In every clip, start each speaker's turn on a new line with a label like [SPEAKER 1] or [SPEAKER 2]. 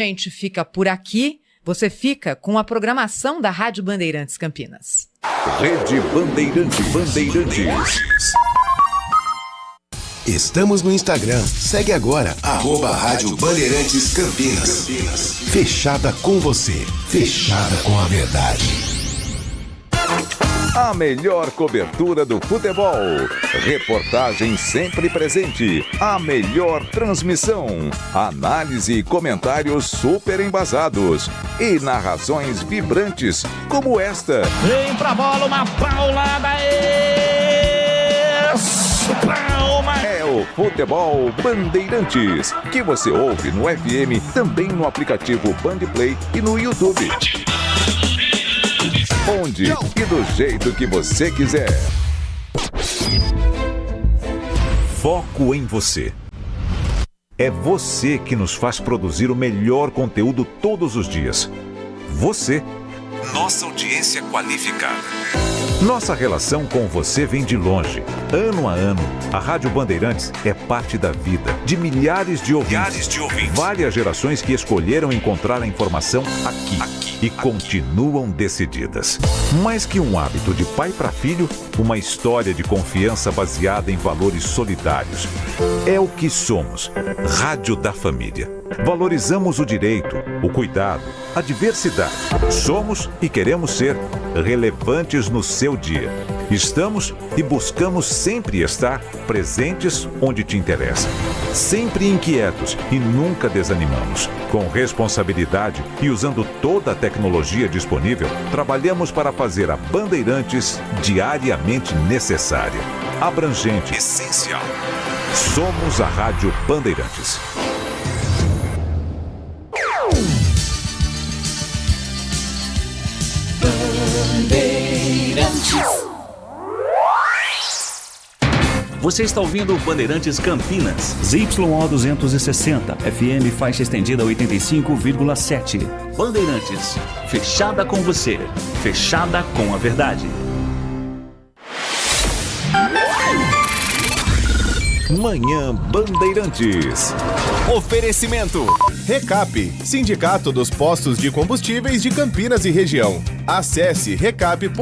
[SPEAKER 1] A gente fica por aqui. Você fica com a programação da Rádio Bandeirantes Campinas.
[SPEAKER 2] Rede Bandeirantes.
[SPEAKER 3] Estamos no Instagram. Segue agora, @Rádio Bandeirantes Campinas. Fechada com você. Fechada com a verdade.
[SPEAKER 2] A melhor cobertura do futebol. Reportagem sempre presente. A melhor transmissão. Análise e comentários super embasados. E narrações vibrantes, como esta.
[SPEAKER 4] Vem pra bola, uma paulada. Palma.
[SPEAKER 2] É o Futebol Bandeirantes, que você ouve no FM, também no aplicativo Bandplay e no YouTube. Onde e do jeito que você quiser. Foco em você. É você que nos faz produzir o melhor conteúdo todos os dias. Você, nossa audiência qualificada. Nossa relação com você vem de longe. Ano a ano, a Rádio Bandeirantes é parte da vida de milhares de ouvintes. Várias gerações que escolheram encontrar a informação aqui e continuam decididas. Mais que um hábito de pai para filho, uma história de confiança baseada em valores solidários. É o que somos. Rádio da Família. Valorizamos o direito, o cuidado, a diversidade. Somos e queremos ser relevantes no seu dia. Estamos e buscamos sempre estar presentes onde te interessa. Sempre inquietos e nunca desanimamos. Com responsabilidade e usando toda a tecnologia disponível, trabalhamos para fazer a Bandeirantes diariamente necessária, abrangente, essencial. Somos a Rádio Bandeirantes.
[SPEAKER 5] Você está ouvindo Bandeirantes Campinas. ZYO 260, FM faixa estendida 85,7. Bandeirantes, fechada com você, fechada com a verdade.
[SPEAKER 2] Manhã Bandeirantes.
[SPEAKER 6] Oferecimento. Recap, Sindicato dos Postos de Combustíveis de Campinas e Região. Acesse recap.org.br.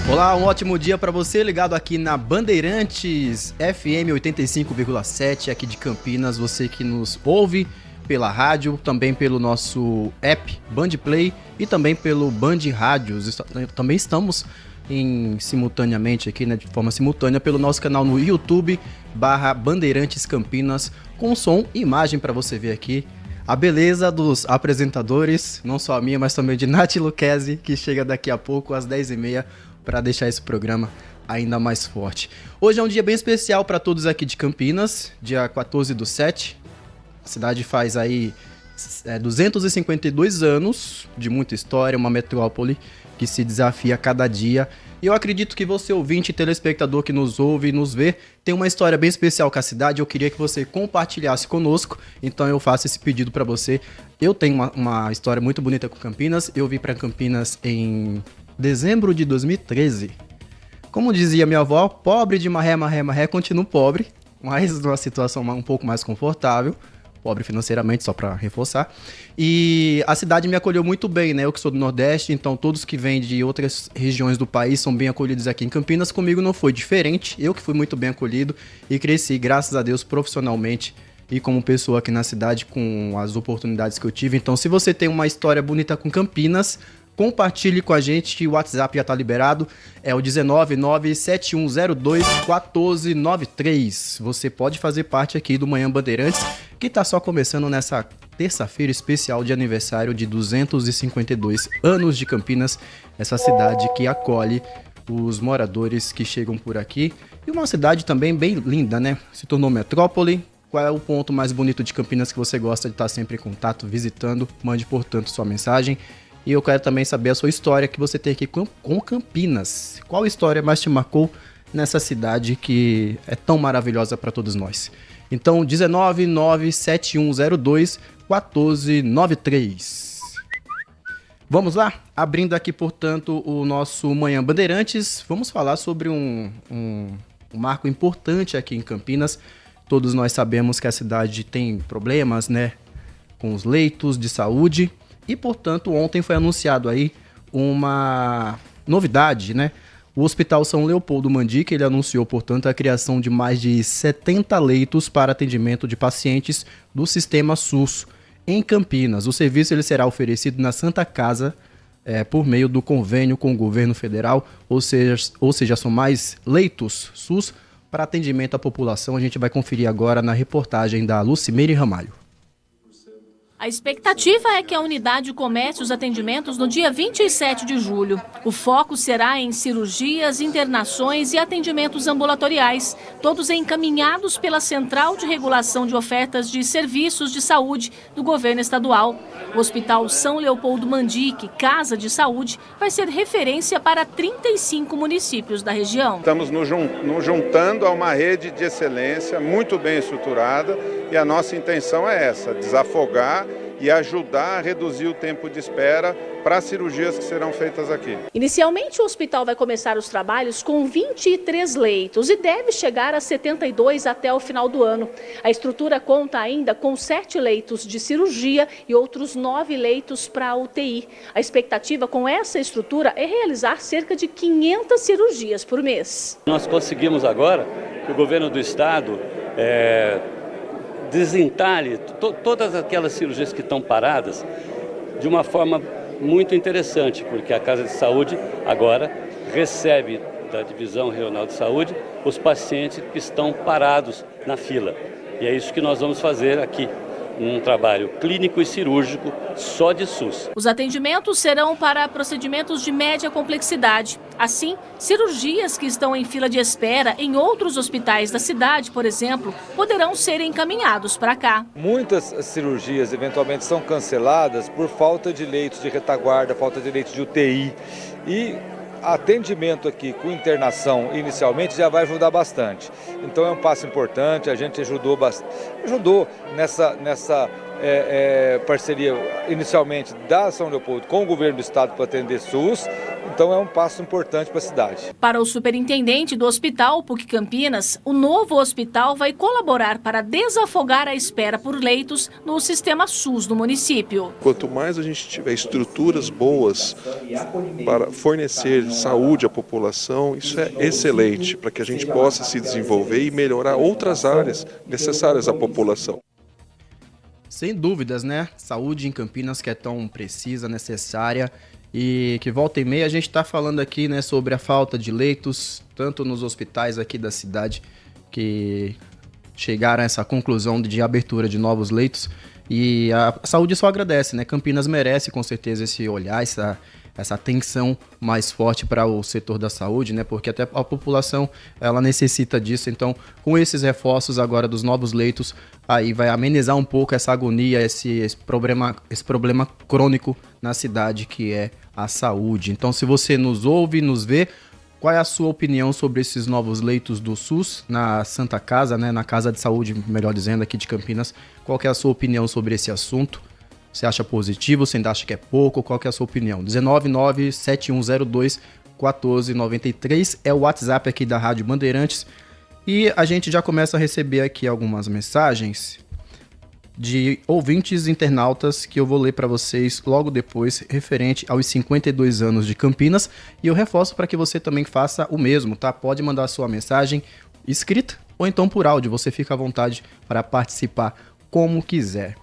[SPEAKER 7] Olá, um ótimo dia para você ligado aqui na Bandeirantes FM 85,7 aqui de Campinas. Você que nos ouve pela rádio, também pelo nosso app Bandplay e também pelo Band Rádios. Também estamos simultaneamente aqui, né, de forma simultânea pelo nosso canal no YouTube /Bandeirantes Campinas, com som e imagem para você ver aqui a beleza dos apresentadores, não só a minha, mas também de Nath Luquezzi, que chega daqui a pouco às 10h30 para deixar esse programa ainda mais forte. Hoje é um dia bem especial para todos aqui de Campinas, dia 14/7. A cidade faz aí 252 anos de muita história, uma metrópole que se desafia a cada dia. E eu acredito que você, ouvinte e telespectador que nos ouve e nos vê, tem uma história bem especial com a cidade. Eu queria que você compartilhasse conosco, então eu faço esse pedido para você. Eu tenho uma história muito bonita com Campinas. Eu vim para Campinas em dezembro de 2013. Como dizia minha avó, pobre de marré, marré, marré, continuo pobre, mas numa situação um pouco mais confortável. Pobre financeiramente, só para reforçar. E a cidade me acolheu muito bem, né? Eu que sou do Nordeste, então todos que vêm de outras regiões do país são bem acolhidos aqui em Campinas. Comigo não foi diferente, eu que fui muito bem acolhido e cresci, graças a Deus, profissionalmente e como pessoa aqui na cidade com as oportunidades que eu tive. Então, se você tem uma história bonita com Campinas, compartilhe com a gente, o WhatsApp já está liberado, é o 19971021493. Você pode fazer parte aqui do Manhã Bandeirantes, que está só começando nessa terça-feira especial de aniversário de 252 anos de Campinas, essa cidade que acolhe os moradores que chegam por aqui. E uma cidade também bem linda, né? Se tornou metrópole. Qual é o ponto mais bonito de Campinas que você gosta de estar sempre em contato, visitando? Mande, portanto, sua mensagem. E eu quero também saber a sua história que você tem aqui com Campinas. Qual história mais te marcou nessa cidade que é tão maravilhosa para todos nós? Então, 19971021493. Vamos lá? Abrindo aqui, portanto, o nosso Manhã Bandeirantes, vamos falar sobre um marco importante aqui em Campinas, Todos nós sabemos que a cidade tem problemas, né, com os leitos de saúde e, portanto, ontem foi anunciado aí uma novidade, né? O Hospital São Leopoldo Mandique, ele anunciou, portanto, a criação de mais de 70 leitos para atendimento de pacientes do Sistema SUS em Campinas. O serviço ele será oferecido na Santa Casa por meio do convênio com o governo federal, ou seja, são mais leitos SUS para atendimento à população. A gente vai conferir agora na reportagem da Lucimeire Ramalho.
[SPEAKER 8] A expectativa é que a unidade comece os atendimentos no dia 27 de julho. O foco será em cirurgias, internações e atendimentos ambulatoriais, todos encaminhados pela Central de Regulação de Ofertas de Serviços de Saúde do governo estadual. O Hospital São Leopoldo Mandique, Casa de Saúde, vai ser referência para 35 municípios da região.
[SPEAKER 9] Estamos nos juntando a uma rede de excelência muito bem estruturada e a nossa intenção é essa, desafogar e ajudar a reduzir o tempo de espera para as cirurgias que serão feitas aqui.
[SPEAKER 8] Inicialmente, o hospital vai começar os trabalhos com 23 leitos e deve chegar a 72 até o final do ano. A estrutura conta ainda com 7 leitos de cirurgia e outros 9 leitos para UTI. A expectativa com essa estrutura é realizar cerca de 500 cirurgias por mês.
[SPEAKER 10] Nós conseguimos agora que o governo do estado desentale todas aquelas cirurgias que estão paradas de uma forma muito interessante, porque a Casa de Saúde agora recebe da Divisão Regional de Saúde os pacientes que estão parados na fila. E é isso que nós vamos fazer aqui, um trabalho clínico e cirúrgico só de SUS.
[SPEAKER 8] Os atendimentos serão para procedimentos de média complexidade. Assim, cirurgias que estão em fila de espera em outros hospitais da cidade, por exemplo, poderão ser encaminhados para cá.
[SPEAKER 11] Muitas cirurgias eventualmente são canceladas por falta de leitos de retaguarda, falta de leitos de UTI e atendimento aqui com internação inicialmente já vai ajudar bastante. Então é um passo importante, a gente ajudou nessa parceria inicialmente da São Leopoldo com o governo do estado para atender SUS, então é um passo importante para a cidade.
[SPEAKER 8] Para o superintendente do Hospital PUC Campinas, o novo hospital vai colaborar para desafogar a espera por leitos no sistema SUS do município.
[SPEAKER 12] Quanto mais a gente tiver estruturas boas para fornecer saúde à população, isso é excelente para que a gente possa se desenvolver e melhorar outras áreas necessárias à população.
[SPEAKER 7] Sem dúvidas, né? Saúde em Campinas que é tão precisa, necessária e que volta e meia a gente está falando aqui, né, sobre a falta de leitos, tanto nos hospitais aqui da cidade que chegaram a essa conclusão de abertura de novos leitos e a saúde só agradece, né? Campinas merece com certeza esse olhar, essa atenção mais forte para o setor da saúde, né? Porque até a população ela necessita disso. Então, com esses reforços agora dos novos leitos, aí vai amenizar um pouco essa agonia, esse problema crônico na cidade que é a saúde. Então, se você nos ouve, nos vê, qual é a sua opinião sobre esses novos leitos do SUS na Santa Casa, né? Na Casa de Saúde, melhor dizendo, aqui de Campinas? Qual que é a sua opinião sobre esse assunto? Você acha positivo? Você ainda acha que é pouco? Qual que é a sua opinião? 199-7102-1493 é o WhatsApp aqui da Rádio Bandeirantes. E a gente já começa a receber aqui algumas mensagens de ouvintes internautas que eu vou ler para vocês logo depois, referente aos 52 anos de Campinas. E eu reforço para que você também faça o mesmo, tá? Pode mandar sua mensagem escrita ou então por áudio. Você fica à vontade para participar como quiser.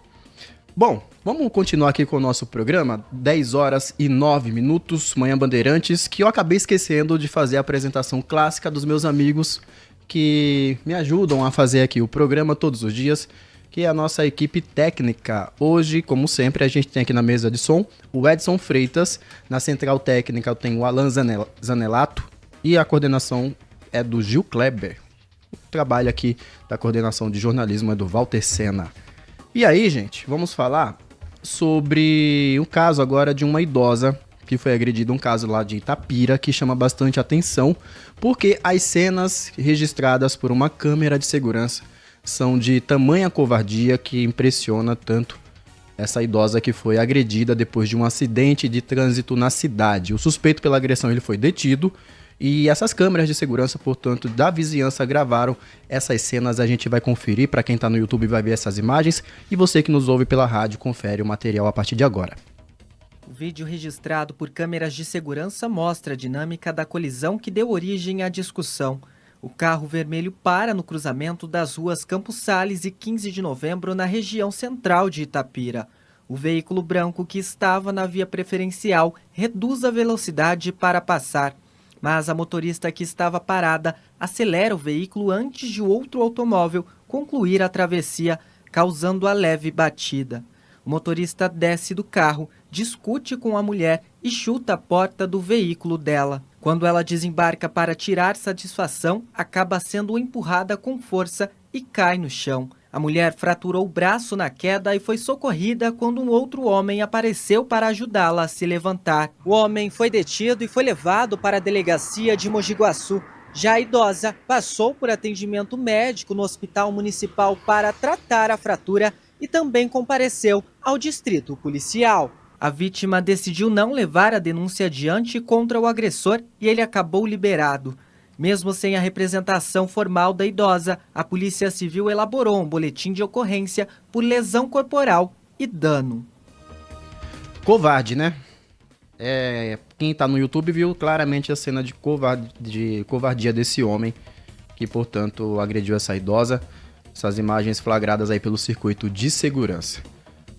[SPEAKER 7] Bom, vamos continuar aqui com o nosso programa, 10 horas e 9 minutos, Manhã Bandeirantes, que eu acabei esquecendo de fazer a apresentação clássica dos meus amigos que me ajudam a fazer aqui o programa todos os dias, que é a nossa equipe técnica. Hoje, como sempre, a gente tem aqui na mesa de som o Edson Freitas, na central técnica eu tenho o Alan Zanelato e a coordenação é do Gil Kleber. O trabalho aqui da coordenação de jornalismo é do Walter Sena. E aí, gente, vamos falar sobre um caso agora de uma idosa que foi agredida, um caso lá de Itapira, que chama bastante atenção, porque as cenas registradas por uma câmera de segurança são de tamanha covardia que impressiona tanto essa idosa que foi agredida depois de um acidente de trânsito na cidade. O suspeito pela agressão ele foi detido E essas câmeras de segurança, portanto, da vizinhança gravaram essas cenas. A gente vai conferir, para quem está no YouTube vai ver essas imagens, e você que nos ouve pela rádio confere o material a partir de agora.
[SPEAKER 13] O vídeo registrado por câmeras de segurança mostra a dinâmica da colisão que deu origem à discussão. O carro vermelho para no cruzamento das ruas Campos Sales e 15 de Novembro, na região central de Itapira. O veículo branco que estava na via preferencial reduz a velocidade para passar, mas a motorista que estava parada acelera o veículo antes de outro automóvel concluir a travessia, causando a leve batida. O motorista desce do carro, discute com a mulher e chuta a porta do veículo dela. Quando ela desembarca para tirar satisfação, acaba sendo empurrada com força e cai no chão. A mulher fraturou o braço na queda e foi socorrida quando um outro homem apareceu para ajudá-la a se levantar. O homem foi detido e foi levado para a delegacia de Mogi Guaçu. Já a idosa passou por atendimento médico no hospital municipal para tratar a fratura e também compareceu ao distrito policial. A vítima decidiu não levar a denúncia adiante contra o agressor e ele acabou liberado. Mesmo sem a representação formal da idosa, a Polícia Civil elaborou um boletim de ocorrência por lesão corporal e dano.
[SPEAKER 7] Covarde, né? Quem tá no YouTube viu claramente a cena de covardia desse homem que, portanto, agrediu essa idosa. Essas imagens flagradas aí pelo circuito de segurança.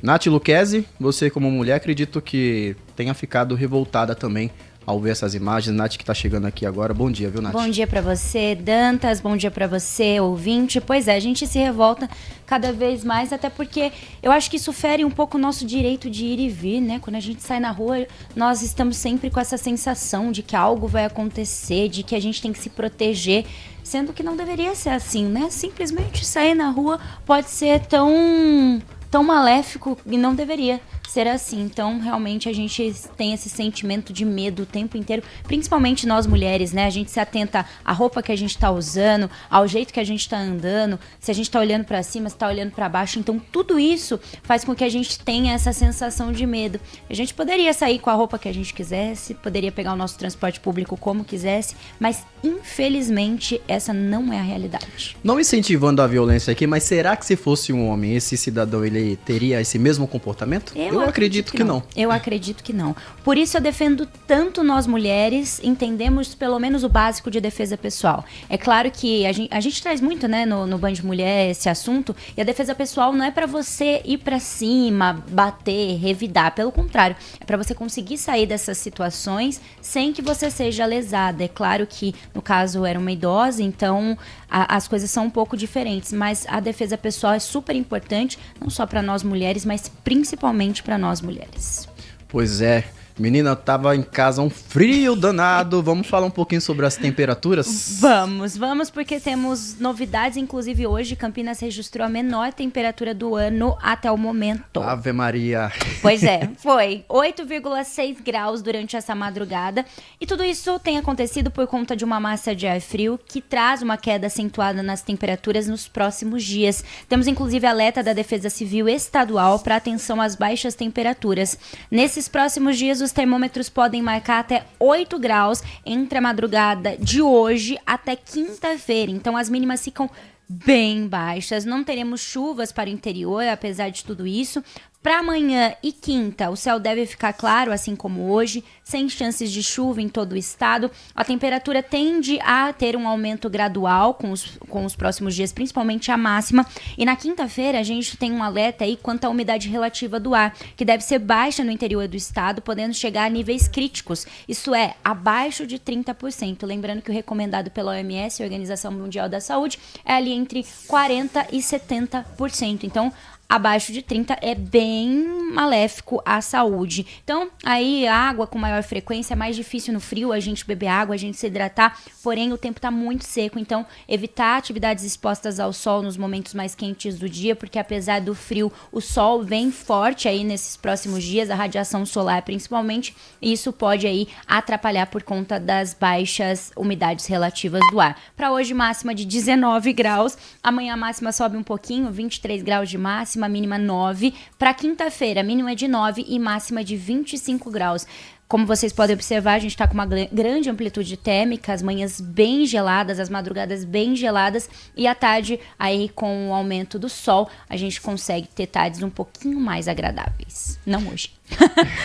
[SPEAKER 7] Nath Luquezzi, você como mulher, acredito que tenha ficado revoltada também ao ver essas imagens. Nath, que tá chegando aqui agora. Bom dia, viu, Nath?
[SPEAKER 14] Bom dia pra você, Dantas. Bom dia pra você, ouvinte. Pois é, a gente se revolta cada vez mais, até porque eu acho que isso fere um pouco o nosso direito de ir e vir, né? Quando a gente sai na rua, nós estamos sempre com essa sensação de que algo vai acontecer, de que a gente tem que se proteger, sendo que não deveria ser assim, né? Simplesmente sair na rua pode ser tão maléfico e não deveria ser assim. Então, realmente, a gente tem esse sentimento de medo o tempo inteiro, principalmente nós mulheres, né? A gente se atenta à roupa que a gente tá usando, ao jeito que a gente tá andando, se a gente tá olhando pra cima, se tá olhando pra baixo. Então, tudo isso faz com que a gente tenha essa sensação de medo. A gente poderia sair com a roupa que a gente quisesse, poderia pegar o nosso transporte público como quisesse, mas, infelizmente, essa não é a realidade.
[SPEAKER 7] Não incentivando a violência aqui, mas será que se fosse um homem, esse cidadão, ele teria esse mesmo comportamento? Eu acredito que não.
[SPEAKER 14] Eu acredito que não. Por isso eu defendo tanto nós mulheres, entendemos pelo menos o básico de defesa pessoal. É claro que a gente traz muito, né, no Band Mulher esse assunto, e a defesa pessoal não é pra você ir pra cima, bater, revidar, pelo contrário, é pra você conseguir sair dessas situações sem que você seja lesada. É claro que no caso era uma idosa, então as coisas são um pouco diferentes, mas a defesa pessoal é super importante, não só pra nós mulheres, mas principalmente para nós mulheres.
[SPEAKER 7] Pois é, menina, tava em casa um frio danado. Vamos falar um pouquinho sobre as temperaturas?
[SPEAKER 14] Vamos porque temos novidades. Inclusive hoje Campinas registrou a menor temperatura do ano até o momento.
[SPEAKER 7] Ave Maria.
[SPEAKER 14] Pois é, foi 8,6 graus durante essa madrugada. E tudo isso tem acontecido por conta de uma massa de ar frio que traz uma queda acentuada nas temperaturas nos próximos dias. Temos inclusive alerta da Defesa Civil Estadual para atenção às baixas temperaturas. Nesses próximos dias, os termômetros podem marcar até 8 graus entre a madrugada de hoje até quinta-feira. Então, as mínimas ficam bem baixas. Não teremos chuvas para o interior, apesar de tudo isso. Para amanhã e quinta, o céu deve ficar claro, assim como hoje, sem chances de chuva em todo o estado. A temperatura tende a ter um aumento gradual com os próximos dias, principalmente a máxima. E na quinta-feira, a gente tem um alerta aí quanto à umidade relativa do ar, que deve ser baixa no interior do estado, podendo chegar a níveis críticos. Isso é, abaixo de 30%. Lembrando que o recomendado pela OMS, a Organização Mundial da Saúde, é ali entre 40% e 70%. Então, abaixo de 30 é bem maléfico à saúde. Então, aí água com maior frequência é mais difícil no frio, a gente beber água, a gente se hidratar, porém o tempo está muito seco, então evitar atividades expostas ao sol nos momentos mais quentes do dia, porque apesar do frio, o sol vem forte aí nesses próximos dias, a radiação solar principalmente, e isso pode aí atrapalhar por conta das baixas umidades relativas do ar. Para hoje, máxima de 19 graus, amanhã a máxima sobe um pouquinho, 23 graus de máxima, mínima 9. Para quinta-feira, mínima de 9 e máxima de 25 graus. Como vocês podem observar, a gente está com uma grande amplitude térmica, as manhãs bem geladas, as madrugadas bem geladas, e à tarde, aí com o aumento do sol, a gente consegue ter tardes um pouquinho mais agradáveis. Não hoje.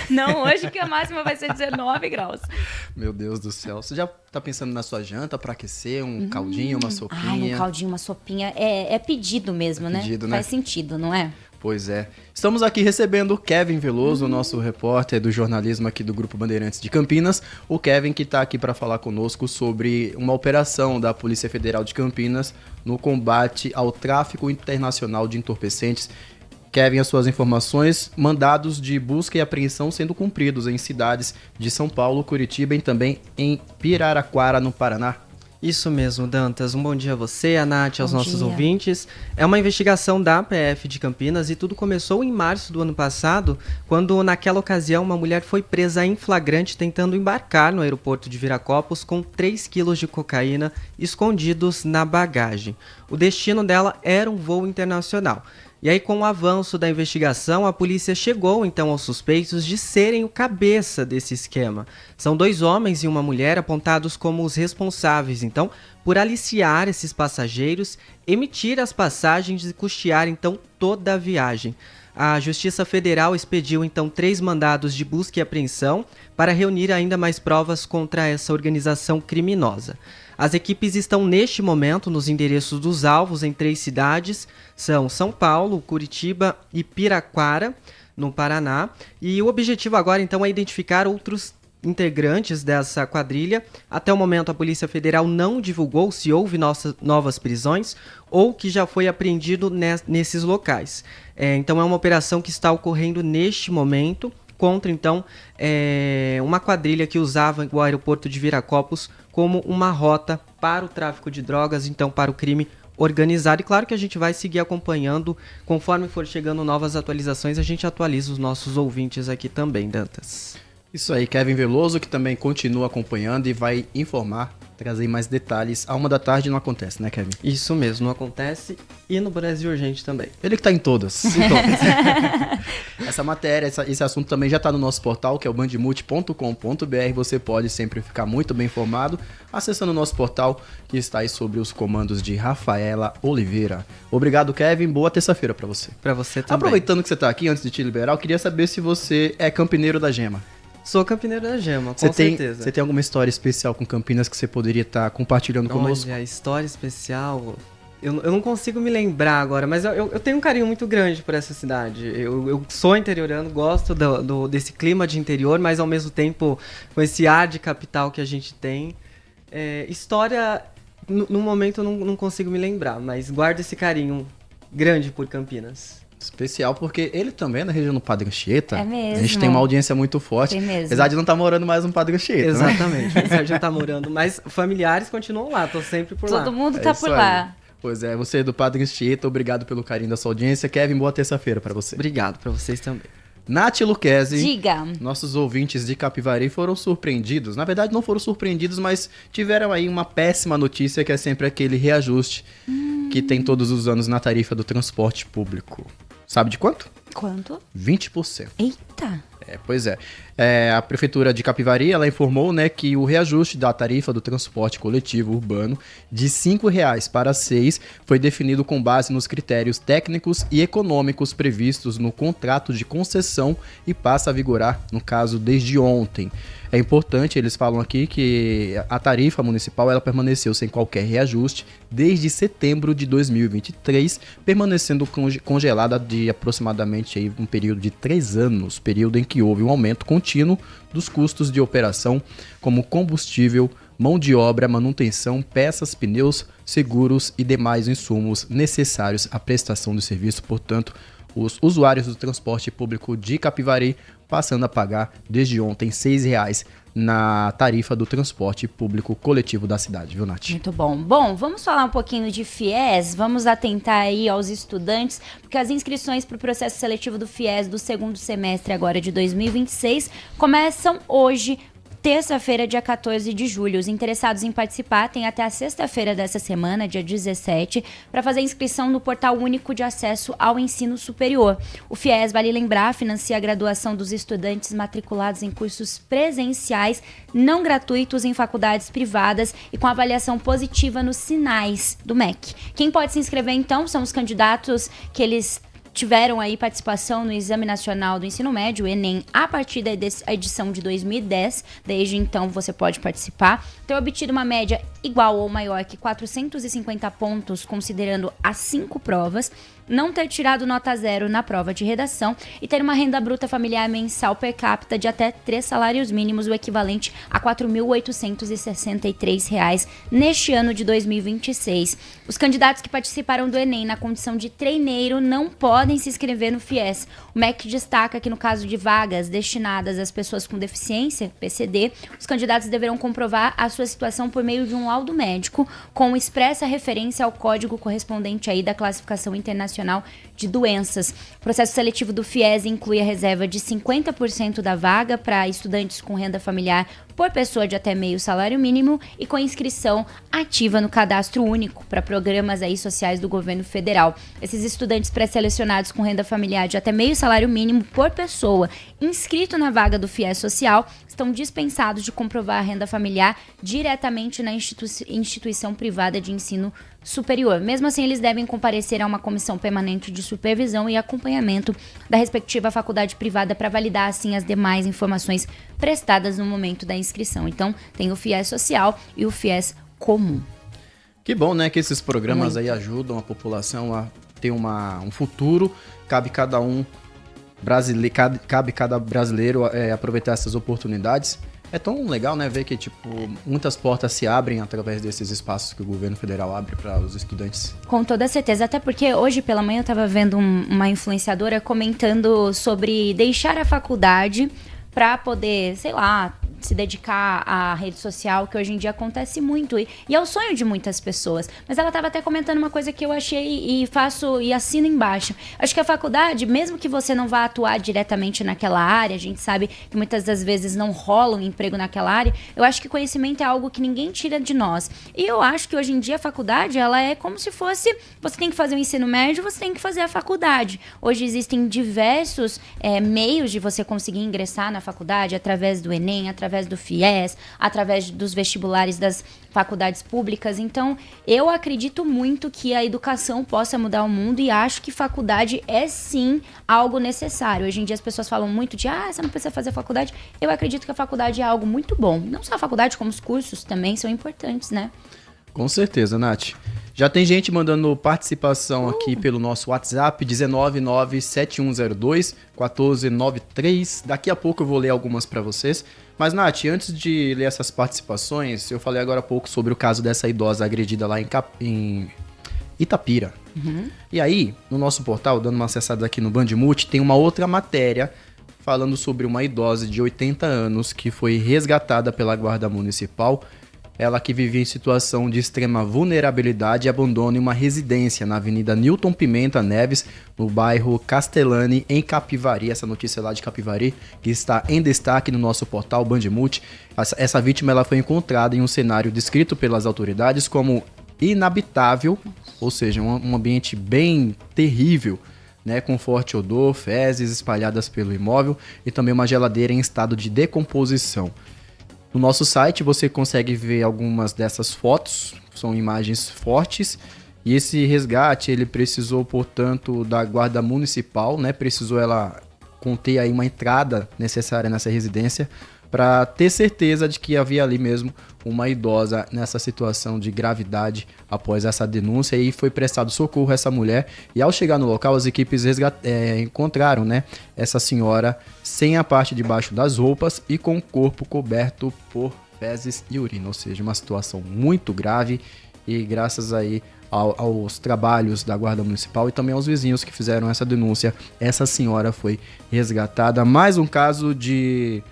[SPEAKER 14] Não hoje, que a máxima vai ser 19 graus.
[SPEAKER 7] Meu Deus do céu. Você já tá pensando na sua janta para aquecer? Um caldinho, uma sopinha?
[SPEAKER 14] Um caldinho, uma sopinha. É pedido mesmo, né?
[SPEAKER 7] Pedido, né?
[SPEAKER 14] Faz sentido, não é?
[SPEAKER 7] Pois é. Estamos aqui recebendo o Kevin Veloso, nosso repórter do jornalismo aqui do Grupo Bandeirantes de Campinas. O Kevin que está aqui para falar conosco sobre uma operação da Polícia Federal de Campinas no combate ao tráfico internacional de entorpecentes. Kevin, as suas informações, mandados de busca e apreensão sendo cumpridos em cidades de São Paulo, Curitiba e também em Piraraquara, no Paraná.
[SPEAKER 13] Isso mesmo, Dantas. Um bom dia a você, a Nath, aos nossos ouvintes. É uma investigação da PF de Campinas e tudo começou em março do ano passado, quando naquela ocasião uma mulher foi presa em flagrante tentando embarcar no aeroporto de Viracopos com 3 quilos de cocaína escondidos na bagagem. O destino dela era um voo internacional. E aí, com o avanço da investigação, a polícia chegou então aos suspeitos de serem o cabeça desse esquema. São 2 homens e uma mulher apontados como os responsáveis, então, por aliciar esses passageiros, emitir as passagens e custear então toda a viagem. A Justiça Federal expediu então 3 mandados de busca e apreensão para reunir ainda mais provas contra essa organização criminosa. As equipes estão neste momento nos endereços dos alvos em 3 cidades, são São Paulo, Curitiba e Piraraquara, no Paraná. E o objetivo agora então é identificar outros integrantes dessa quadrilha. Até o momento a Polícia Federal não divulgou se houve novas prisões ou que já foi apreendido nesses locais. Então é uma operação que está ocorrendo neste momento contra então uma quadrilha que usava o aeroporto de Viracopos como uma rota para o tráfico de drogas, então para o crime organizado. E claro que a gente vai seguir acompanhando, conforme for chegando novas atualizações, a gente atualiza os nossos ouvintes aqui também, Dantas.
[SPEAKER 7] Isso aí, Kevin Veloso, que também continua acompanhando e vai informar, trazer mais detalhes. À 1h não acontece, né, Kevin?
[SPEAKER 13] Isso mesmo, não acontece. E no Brasil Urgente também.
[SPEAKER 7] Ele que tá em todas. Em todas. Essa matéria, esse assunto também já está no nosso portal, que é o bandmulti.com.br. Você pode sempre ficar muito bem informado acessando o nosso portal, que está aí sobre os comandos de Rafaela Oliveira. Obrigado, Kevin. Boa terça-feira para você.
[SPEAKER 13] Para você também.
[SPEAKER 7] Aproveitando que você tá aqui, antes de te liberar, eu queria saber se você é campineiro da Gema.
[SPEAKER 13] Sou campineiro da Gema, com certeza.
[SPEAKER 7] Você tem alguma história especial com Campinas que você poderia estar compartilhando conosco?
[SPEAKER 13] Olha, história especial... Eu não consigo me lembrar agora, mas eu tenho um carinho muito grande por essa cidade. Eu sou interiorano, gosto desse clima de interior, mas ao mesmo tempo com esse ar de capital que a gente tem. História, no momento eu não consigo me lembrar, mas guardo esse carinho grande por Campinas.
[SPEAKER 7] Especial, porque ele também é da região do Padre Anchieta.
[SPEAKER 14] É mesmo.
[SPEAKER 7] A gente tem uma audiência muito forte.
[SPEAKER 14] Tem mesmo.
[SPEAKER 7] Apesar de não estar morando mais no Padre Anchieta.
[SPEAKER 13] Exatamente, apesar de não estar morando. Mas familiares continuam lá, tô sempre por lá.
[SPEAKER 14] Todo mundo tá por lá.
[SPEAKER 7] Pois é, você é do Padre Anchieta, obrigado pelo carinho da sua audiência. Kevin, boa terça-feira para você.
[SPEAKER 13] Obrigado, para vocês também.
[SPEAKER 7] Nath Luquezzi,
[SPEAKER 14] diga.
[SPEAKER 7] Nossos ouvintes de Capivari foram surpreendidos. Na verdade, não foram surpreendidos, mas tiveram aí uma péssima notícia, que é sempre aquele reajuste que tem todos os anos na tarifa do transporte público. Sabe de quanto?
[SPEAKER 14] Quanto?
[SPEAKER 7] 20%.
[SPEAKER 14] Eita!
[SPEAKER 7] Pois é. A Prefeitura de Capivari, ela informou, né, que o reajuste da tarifa do transporte coletivo urbano de R$ 5,00 para R$ 6,00 foi definido com base nos critérios técnicos e econômicos previstos no contrato de concessão e passa a vigorar, no caso, desde ontem. É importante, eles falam aqui que a tarifa municipal ela permaneceu sem qualquer reajuste desde setembro de 2023, permanecendo congelada de aproximadamente aí um período de 3 anos, período em que houve um aumento contínuo dos custos de operação, como combustível, mão de obra, manutenção, peças, pneus, seguros e demais insumos necessários à prestação do serviço. Portanto, os usuários do transporte público de Capivari passando a pagar desde ontem R$ 6,00 na tarifa do transporte público coletivo da cidade, viu, Nath?
[SPEAKER 14] Muito bom. Bom, vamos falar um pouquinho de FIES, vamos atentar aí aos estudantes, porque as inscrições para o processo seletivo do FIES do segundo semestre agora de 2026 começam hoje, terça-feira, dia 14 de julho. Os interessados em participar têm até a sexta-feira dessa semana, dia 17, para fazer inscrição no Portal Único de Acesso ao Ensino Superior. O FIES, vale lembrar, financia a graduação dos estudantes matriculados em cursos presenciais não gratuitos em faculdades privadas e com avaliação positiva nos sinais do MEC. Quem pode se inscrever, então, são os candidatos que eles tiveram aí participação no Exame Nacional do Ensino Médio, o Enem, a partir da edição de 2010. Desde então você pode participar. Ter obtido uma média igual ou maior que 450 pontos, considerando as 5 provas, não ter tirado nota 0 na prova de redação e ter uma renda bruta familiar mensal per capita de até 3 salários mínimos, o equivalente a R$ 4.863 neste ano de 2026. Os candidatos que participaram do Enem na condição de treineiro não podem se inscrever no FIES. O MEC destaca que no caso de vagas destinadas às pessoas com deficiência, PCD, os candidatos deverão comprovar a sua situação por meio de um laudo médico com expressa referência ao código correspondente aí da classificação internacional de doenças. O processo seletivo do FIES inclui a reserva de 50% da vaga para estudantes com renda familiar por pessoa de até meio salário mínimo e com inscrição ativa no cadastro único para programas aí sociais do governo federal. Esses estudantes pré-selecionados com renda familiar de até meio salário mínimo por pessoa inscrito na vaga do FIES social estão dispensados de comprovar a renda familiar diretamente na instituição privada de ensino superior. Mesmo assim, eles devem comparecer a uma comissão permanente de supervisão e acompanhamento da respectiva faculdade privada para validar, assim, as demais informações prestadas no momento da inscrição. Então, tem o FIES social e o FIES comum.
[SPEAKER 7] Que bom, né, que esses programas aí ajudam a população a ter um futuro. Cabe cada brasileiro aproveitar essas oportunidades. É tão legal, né, ver que, muitas portas se abrem através desses espaços que o governo federal abre para os estudantes. Com toda certeza, até porque hoje pela manhã eu estava vendo uma influenciadora comentando sobre deixar a faculdade para poder, sei lá, se dedicar à rede social, que hoje em dia acontece muito, e é o sonho de muitas pessoas. Mas ela estava até comentando uma coisa que eu achei e assino embaixo. Acho que a faculdade, mesmo que você não vá atuar diretamente naquela área, a gente sabe que muitas das vezes não rola um emprego naquela área, eu acho que conhecimento é algo que ninguém tira de nós. E eu acho que hoje em dia a faculdade, ela é como se fosse, você tem que fazer o ensino médio, você tem que fazer a faculdade. Hoje existem diversos meios de você conseguir ingressar na faculdade, através do Enem, através do FIES, através dos vestibulares das faculdades públicas. Então, eu acredito muito que a educação possa mudar o mundo e acho que faculdade é sim algo necessário. Hoje em dia as pessoas falam muito de você não precisa fazer faculdade. Eu acredito que a faculdade é algo muito bom. Não só a faculdade, como os cursos também são importantes, né? Com certeza, Nath. Já tem gente mandando participação aqui pelo nosso WhatsApp, 1997102-1493. Daqui a pouco eu vou ler algumas para vocês. Mas, Nath, antes de ler essas participações, eu falei agora há pouco sobre o caso dessa idosa agredida lá em Itapira. Uhum. E aí, no nosso portal, dando uma acessada aqui no Bandmulti, tem uma outra matéria falando sobre uma idosa de 80 anos que foi resgatada pela Guarda Municipal. Ela que vivia em situação de extrema vulnerabilidade e abandono em uma residência na Avenida Newton Pimenta Neves, no bairro Castellani, em Capivari. Essa notícia lá de Capivari, que está em destaque no nosso portal Bandmulti. Essa vítima ela foi encontrada em um cenário descrito pelas autoridades como inabitável, ou seja, um ambiente bem terrível, né, com forte odor, fezes espalhadas pelo imóvel e também uma geladeira em estado de decomposição. No nosso site você consegue ver algumas dessas fotos, são imagens fortes, e esse resgate ele precisou, portanto, da Guarda Municipal, né? Precisou ela conter aí uma entrada necessária nessa residência para ter certeza de que havia ali mesmo uma idosa nessa situação de gravidade após essa denúncia, e foi prestado socorro a essa mulher. E ao chegar no local, as equipes encontraram, né, essa senhora sem a parte de baixo das roupas e com o corpo coberto por fezes e urina, ou seja, uma situação muito grave. E graças aí aos trabalhos da Guarda Municipal e também aos vizinhos que fizeram essa denúncia, essa senhora foi resgatada. Mais um caso de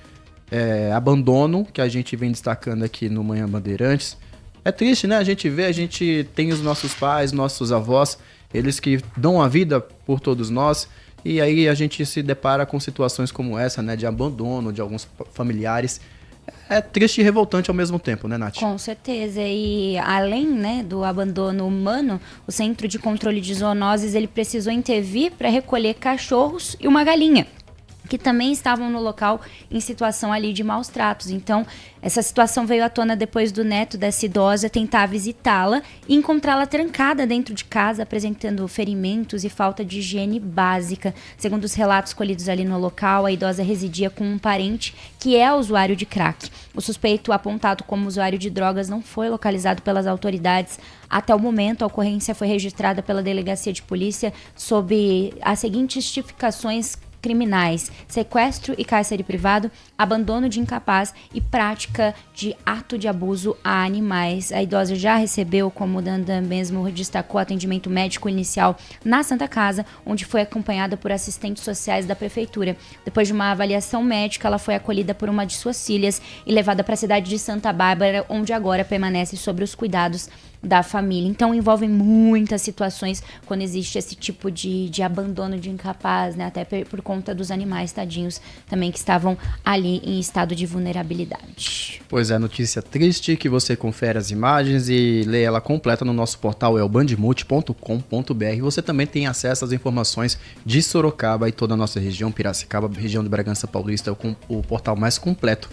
[SPEAKER 7] abandono que a gente vem destacando aqui no Manhã Bandeirantes. É triste, né? A gente tem os nossos pais, nossos avós, eles que dão a vida por todos nós, e aí a gente se depara com situações como essa, né? De abandono de alguns familiares. É triste e revoltante ao mesmo tempo, né, Nath?
[SPEAKER 14] Com certeza. E além, né, do abandono humano, o Centro de Controle de Zoonoses ele precisou intervir para recolher cachorros e uma galinha, que também estavam no local em situação ali de maus tratos. Então, essa situação veio à tona depois do neto dessa idosa tentar visitá-la e encontrá-la trancada dentro de casa, apresentando ferimentos e falta de higiene básica. Segundo os relatos colhidos ali no local, a idosa residia com um parente que é usuário de crack. O suspeito, apontado como usuário de drogas, não foi localizado pelas autoridades. Até o momento, a ocorrência foi registrada pela Delegacia de Polícia sob as seguintes tipificações criminais: sequestro e cárcere privado, abandono de incapaz e prática de ato de abuso a animais. A idosa já recebeu, como o Dandan mesmo destacou, atendimento médico inicial na Santa Casa, onde foi acompanhada por assistentes sociais da prefeitura. Depois de uma avaliação médica, ela foi acolhida por uma de suas filhas e levada para a cidade de Santa Bárbara, onde agora permanece sob os cuidados da família. Então envolvem muitas situações quando existe esse tipo de abandono de incapaz, né? Até por conta dos animais tadinhos também que estavam ali em estado de vulnerabilidade.
[SPEAKER 7] Pois é, notícia triste que você confere as imagens e lê ela completa no nosso portal elbandmulti.com.br. Você também tem acesso às informações de Sorocaba e toda a nossa região, Piracicaba, região de Bragança Paulista, o portal mais completo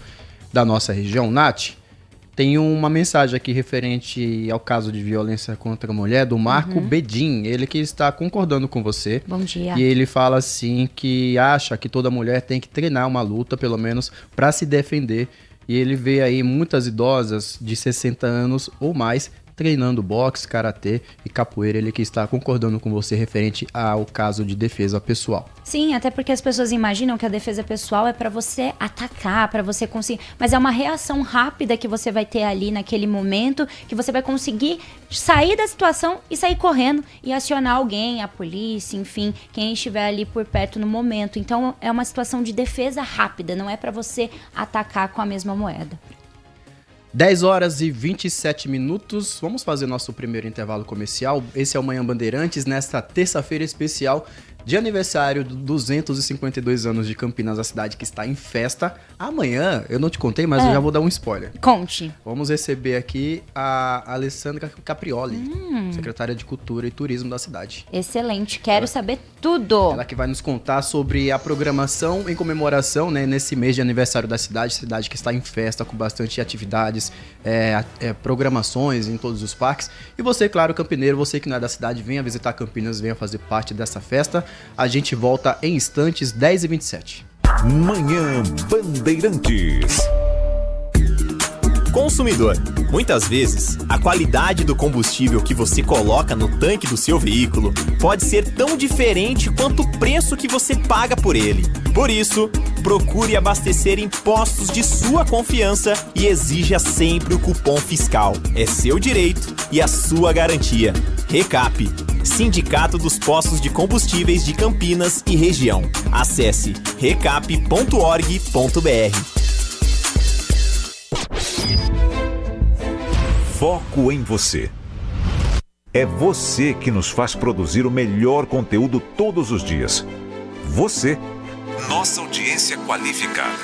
[SPEAKER 7] da nossa região. Nath, tem uma mensagem aqui referente ao caso de violência contra a mulher do Marco Bedin, ele que está concordando com você.
[SPEAKER 14] Bom dia.
[SPEAKER 7] E ele fala assim que acha que toda mulher tem que treinar uma luta, pelo menos, para se defender. E ele vê aí muitas idosas de 60 anos ou mais treinando boxe, karatê e capoeira. Ele que está concordando com você referente ao caso de defesa pessoal.
[SPEAKER 14] Sim, até porque as pessoas imaginam que a defesa pessoal é para você atacar, para você conseguir, mas é uma reação rápida que você vai ter ali naquele momento, que você vai conseguir sair da situação e sair correndo e acionar alguém, a polícia, enfim, quem estiver ali por perto no momento. Então é uma situação de defesa rápida, não é para você atacar com a mesma moeda.
[SPEAKER 7] 10 horas e 27 minutos, vamos fazer nosso primeiro intervalo comercial. Esse é o Manhã Bandeirantes, nesta terça-feira especial de aniversário dos 252 anos de Campinas, a cidade que está em festa. Amanhã, eu não te contei, mas eu já vou dar um spoiler.
[SPEAKER 14] Conte.
[SPEAKER 7] Vamos receber aqui a Alessandra Caprioli, secretária de Cultura e Turismo da cidade.
[SPEAKER 14] Excelente, quero saber tudo.
[SPEAKER 7] Ela que vai nos contar sobre a programação em comemoração, né, nesse mês de aniversário da cidade que está em festa, com bastante atividades, programações em todos os parques. E você, claro, campineiro, você que não é da cidade, venha visitar Campinas, venha fazer parte dessa festa. A gente volta em instantes, 10h27.
[SPEAKER 2] Manhã Bandeirantes.
[SPEAKER 15] Consumidor, muitas vezes, a qualidade do combustível que você coloca no tanque do seu veículo pode ser tão diferente quanto o preço que você paga por ele. Por isso, procure abastecer em postos de sua confiança e exija sempre o cupom fiscal. É seu direito e a sua garantia. Recap, Sindicato dos Postos de Combustíveis de Campinas e Região. Acesse recap.org.br.
[SPEAKER 2] Foco em você. É você que nos faz produzir o melhor conteúdo todos os dias. Você, nossa audiência qualificada.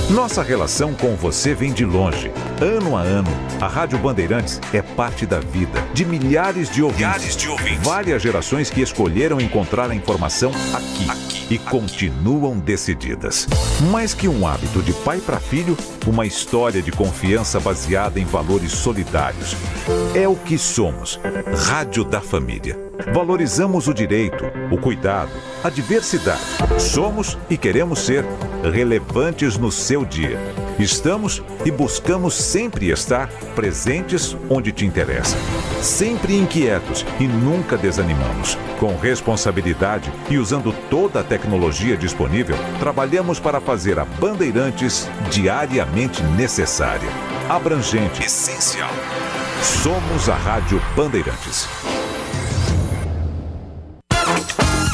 [SPEAKER 2] Nossa relação com você vem de longe. Ano a ano, a Rádio Bandeirantes é parte da vida de milhares de ouvintes. Várias gerações que escolheram encontrar a informação aqui e continuam decididas. Mais que um hábito de pai para filho, uma história de confiança baseada em valores solidários. É o que somos. Rádio da Família. Valorizamos o direito, o cuidado, a diversidade. Somos e queremos ser relevantes no seu dia. Estamos e buscamos sempre estar presentes onde te interessa. Sempre inquietos e nunca desanimamos. Com responsabilidade e usando toda a tecnologia disponível, trabalhamos para fazer a Bandeirantes diariamente necessária, abrangente, essencial. Somos a Rádio Bandeirantes.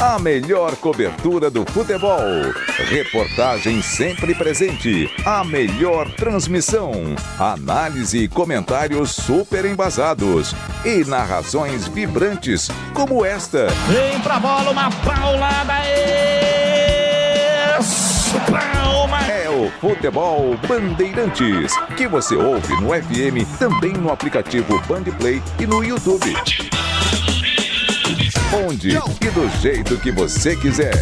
[SPEAKER 2] A melhor cobertura do futebol. Reportagem sempre presente. A melhor transmissão. Análise e comentários super embasados. E narrações vibrantes como esta.
[SPEAKER 4] Vem pra bola, uma paulada. Palma.
[SPEAKER 2] É o do futebol Bandeirantes, que você ouve no FM, também no aplicativo Bandplay e no YouTube. Onde e do jeito que você quiser.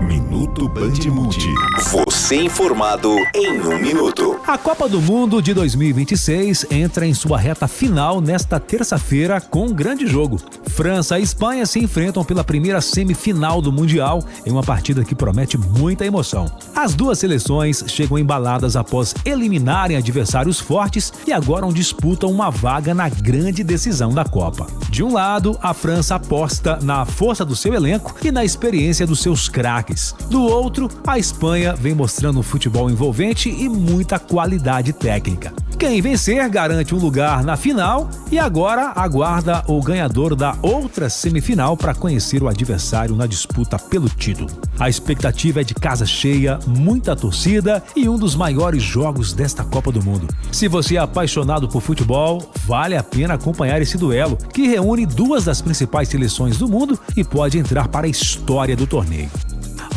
[SPEAKER 3] Minuto Bandmude.
[SPEAKER 15] Você informado em 1 minuto.
[SPEAKER 16] A Copa do Mundo de 2026 entra em sua reta final nesta terça-feira com um grande jogo. França e Espanha se enfrentam pela primeira semifinal do Mundial em uma partida que promete muita emoção. As duas seleções chegam embaladas após eliminarem adversários fortes e agora disputam uma vaga na grande decisão da Copa. De um lado, a França aposta na força do seu elenco e na experiência dos seus craques. Do outro, a Espanha vem mostrando um futebol envolvente e muita qualidade técnica. Quem vencer garante um lugar na final e agora aguarda o ganhador da outra semifinal para conhecer o adversário na disputa pelo título. A expectativa é de casa cheia, muita torcida e um dos maiores jogos desta Copa do Mundo. Se você é apaixonado por futebol, vale a pena acompanhar esse duelo, que reúne duas das principais seleções do mundo e pode entrar para a história do torneio.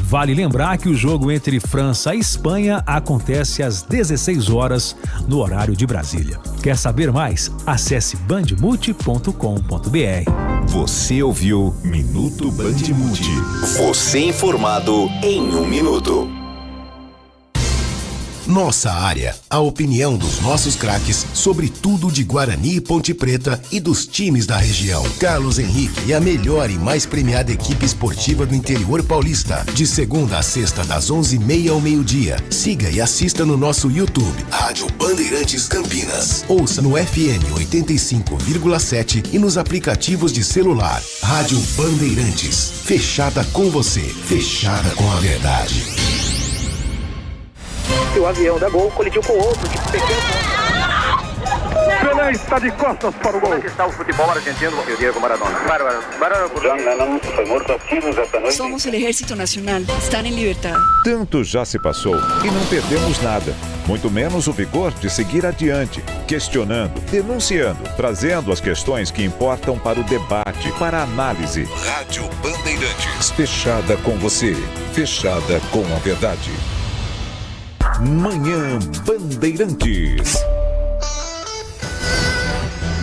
[SPEAKER 16] Vale lembrar que o jogo entre França e Espanha acontece às 16 horas no horário de Brasília. Quer saber mais? Acesse bandmulti.com.br.
[SPEAKER 3] Você ouviu Minuto Bandmude.
[SPEAKER 15] Você informado em 1 minuto.
[SPEAKER 3] Nossa área, a opinião dos nossos craques sobre tudo de Guarani e Ponte Preta e dos times da região. Carlos Henrique e a melhor e mais premiada equipe esportiva do interior paulista. De segunda a sexta, das 11h30 ao meio-dia. Siga e assista no nosso YouTube, Rádio Bandeirantes Campinas. Ouça no FM 85,7 e nos aplicativos de celular. Rádio Bandeirantes. Fechada com você. Fechada com a verdade.
[SPEAKER 17] O avião da Gol colidiu com outro de pequeno.
[SPEAKER 4] Pelé está de costas para o gol.
[SPEAKER 17] Como é que está o futebol argentino? O Diego Maradona. Bárbaro.
[SPEAKER 18] John Lennon foi morto a tiros esta noite. Somos o Ejército Nacional. Estão em liberdade.
[SPEAKER 2] Tanto já se passou e não perdemos nada. Muito menos o vigor de seguir adiante, questionando, denunciando, trazendo as questões que importam para o debate, para a análise. Rádio Bandeirantes. Fechada com você. Fechada com a verdade. Manhã Bandeirantes.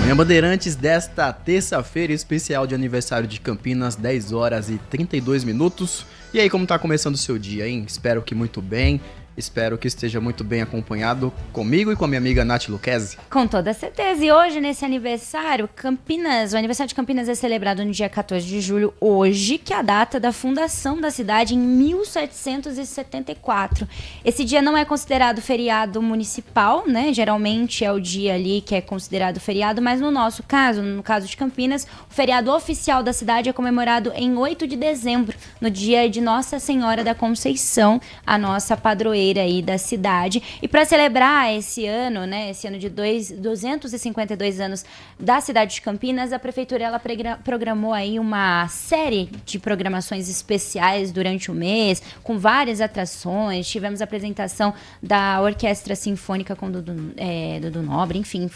[SPEAKER 7] Manhã Bandeirantes desta terça-feira, especial de aniversário de Campinas, 10 horas e 32 minutos. E aí, como tá começando o seu dia, hein? Espero que muito bem. Espero que esteja muito bem acompanhado comigo e com a minha amiga Nath Luquezzi.
[SPEAKER 14] Com toda certeza. E hoje, nesse aniversário, o aniversário de Campinas é celebrado no dia 14 de julho, hoje, que é a data da fundação da cidade em 1774. Esse dia não é considerado feriado municipal, né? Geralmente é o dia ali que é considerado feriado, mas no nosso caso, no caso de Campinas, o feriado oficial da cidade é comemorado em 8 de dezembro, no dia de Nossa Senhora da Conceição, a nossa padroeira aí da cidade. E para celebrar esse ano, né, esse ano de 252 anos da cidade de Campinas, a prefeitura ela programou aí uma série de programações especiais durante o mês, com várias atrações. Tivemos a apresentação da Orquestra Sinfônica com Dudu Nobre, enfim,